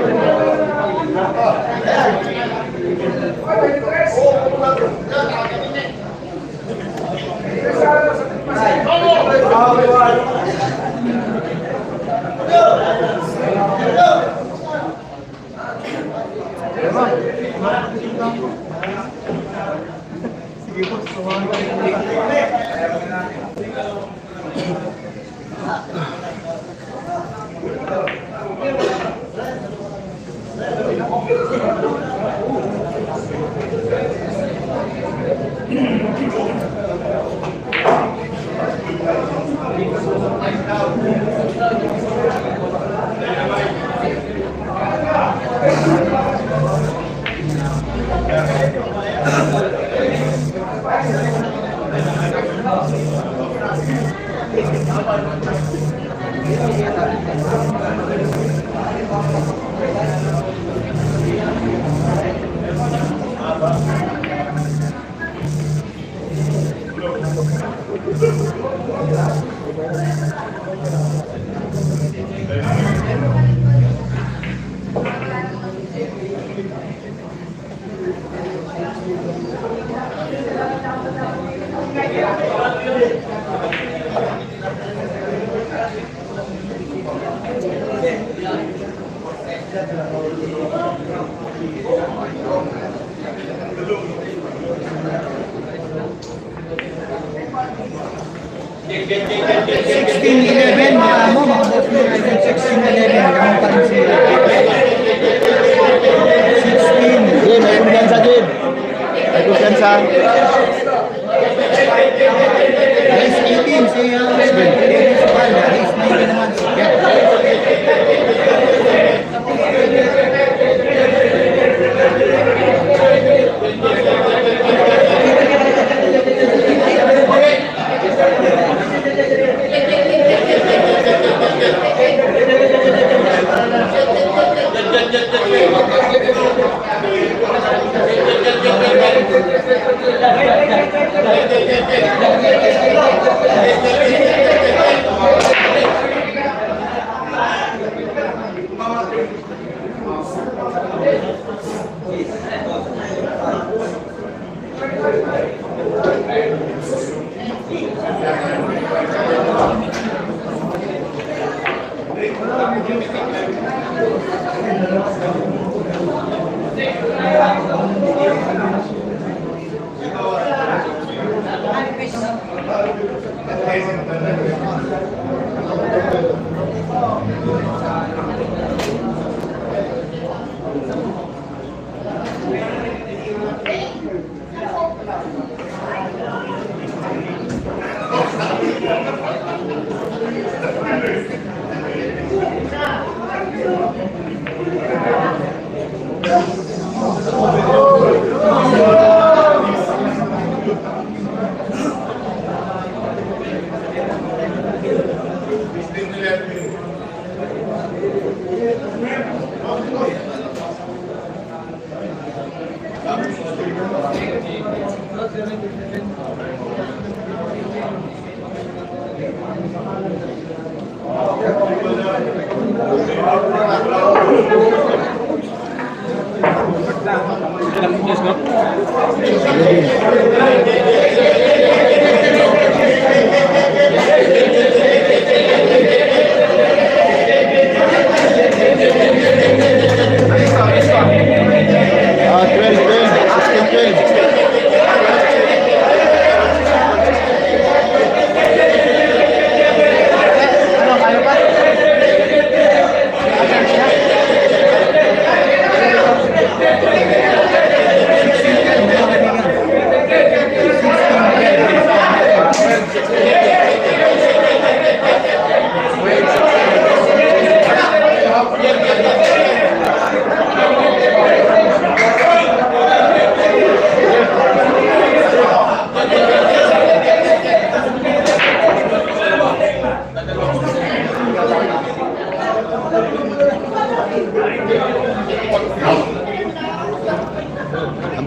Jim, may kumpiyansa, Jim. May kumpiyansa. Race 18, si Dennis Palma. Race 19 naman si Jeff. Thank you.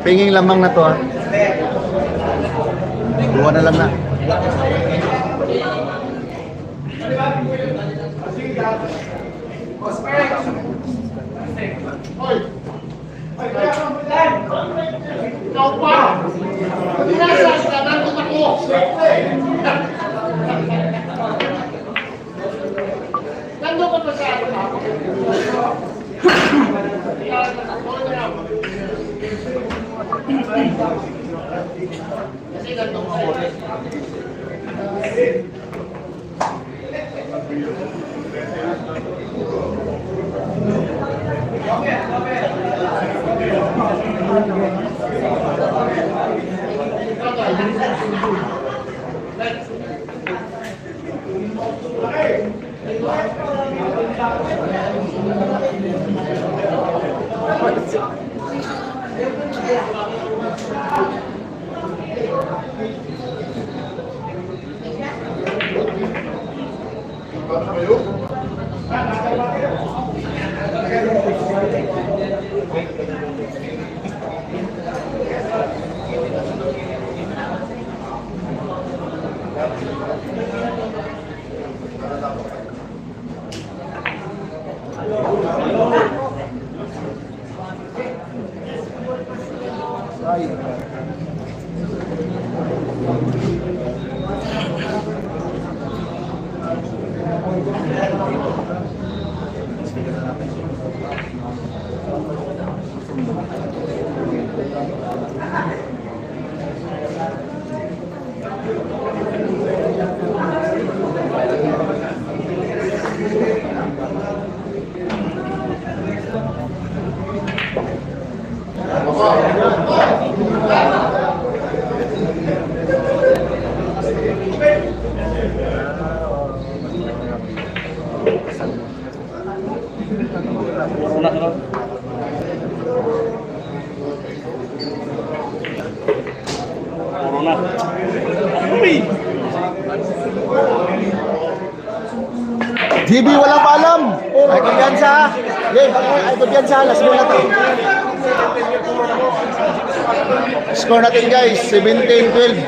Pinging lamang na to ha. Buwan na lang na. Corona ka lang. Corona. Uy! GB walang paalam. Ay kumpiyansa. Ay kumpiyansa. Last goal na to. Score natin guys, 17-12.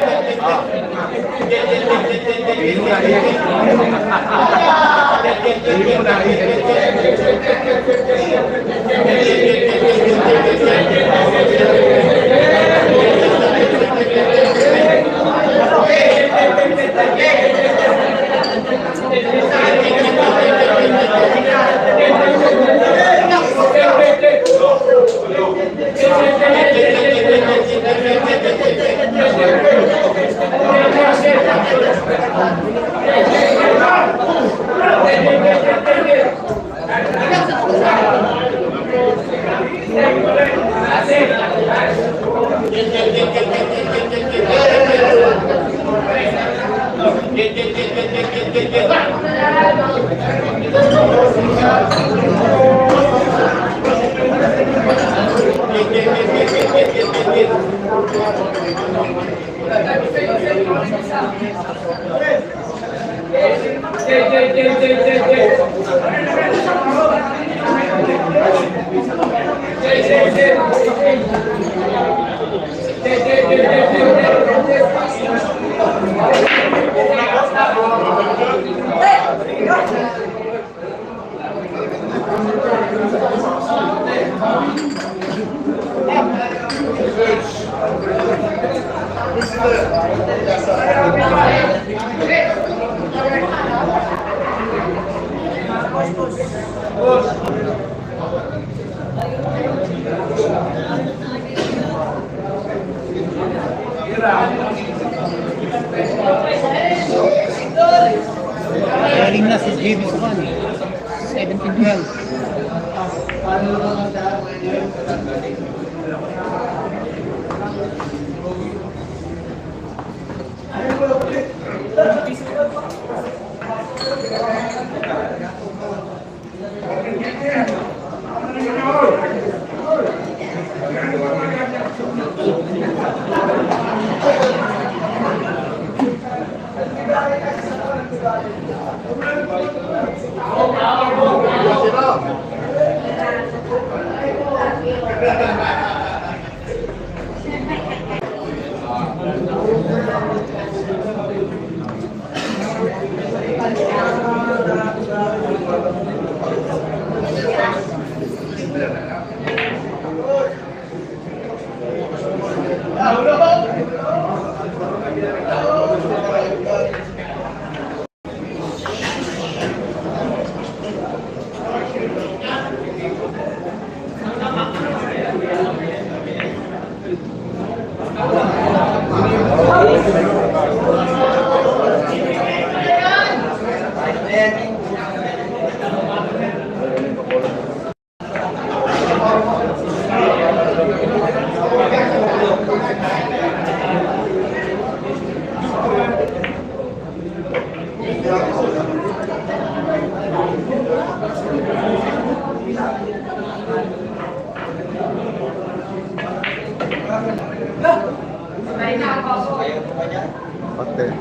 Galing na si James Wan. 17-12. Hotel.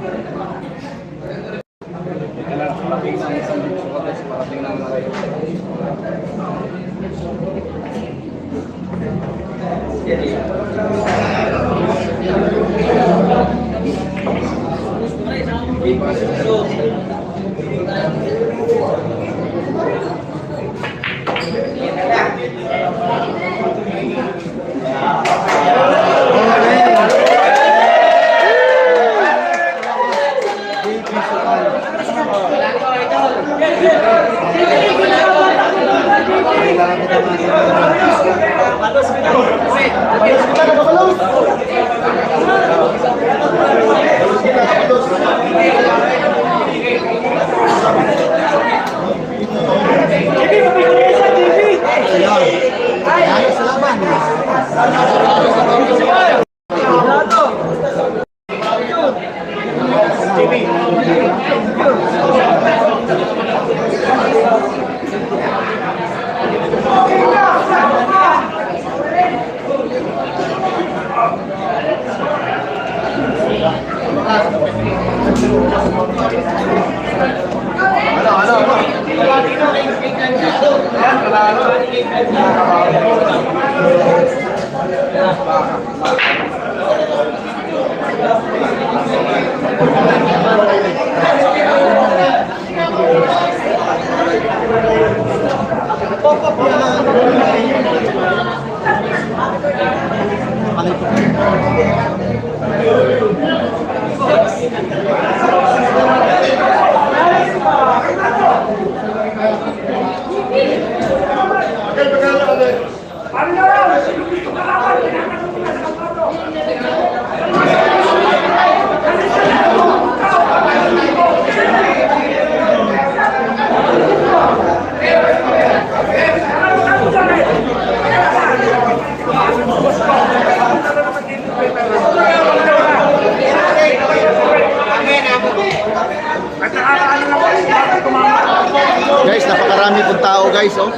Guys, napakarami pong tao guys, oh.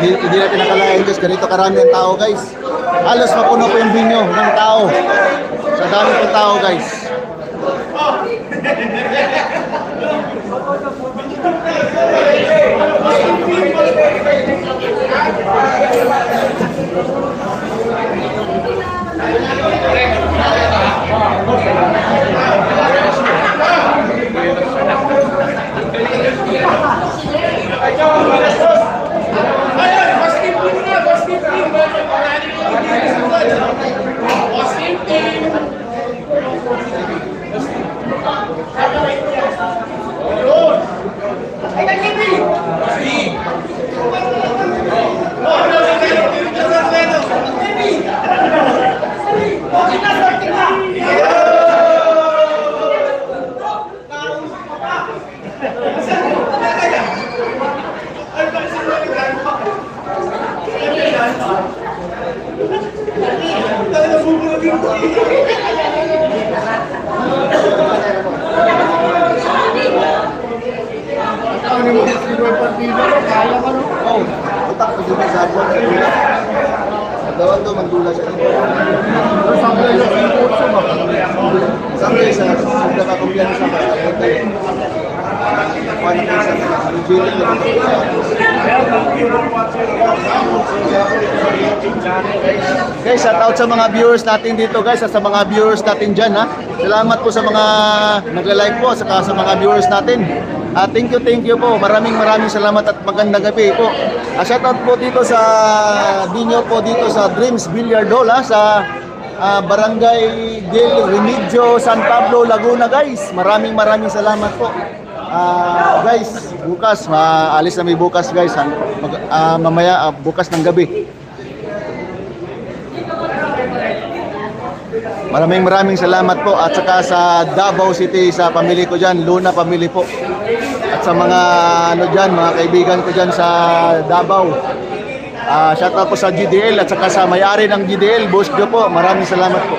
Hindi natin nakalain guys, ganito karami ang tao guys. Halos mapuno po yung binyo ng tao. Sa dami pong tao guys. Dawan to mandula siya. Sampai sa nakakumpiyan sa guys, shout out sa mga viewers natin dito guys, at sa mga viewers natin dyan ha. Salamat po sa mga nagla-like po, saka sa mga viewers natin. Thank you po. Maraming salamat at magandang gabi po. Shout out po dito sa Dinyo po dito sa Dreams Billiard Hall sa Barangay Del Remigio, San Pablo, Laguna guys. Maraming salamat po. Guys, bukas, maalis na may bukas guys. Mamaya, bukas ng gabi. Maraming salamat po. At saka sa Davao City, sa pamilya ko dyan, Luna family po. At sa mga mga kaibigan ko dyan sa Davao. Shout out po sa GDL at saka sa may-ari ng GDL, Boss Joe po. Maraming salamat po.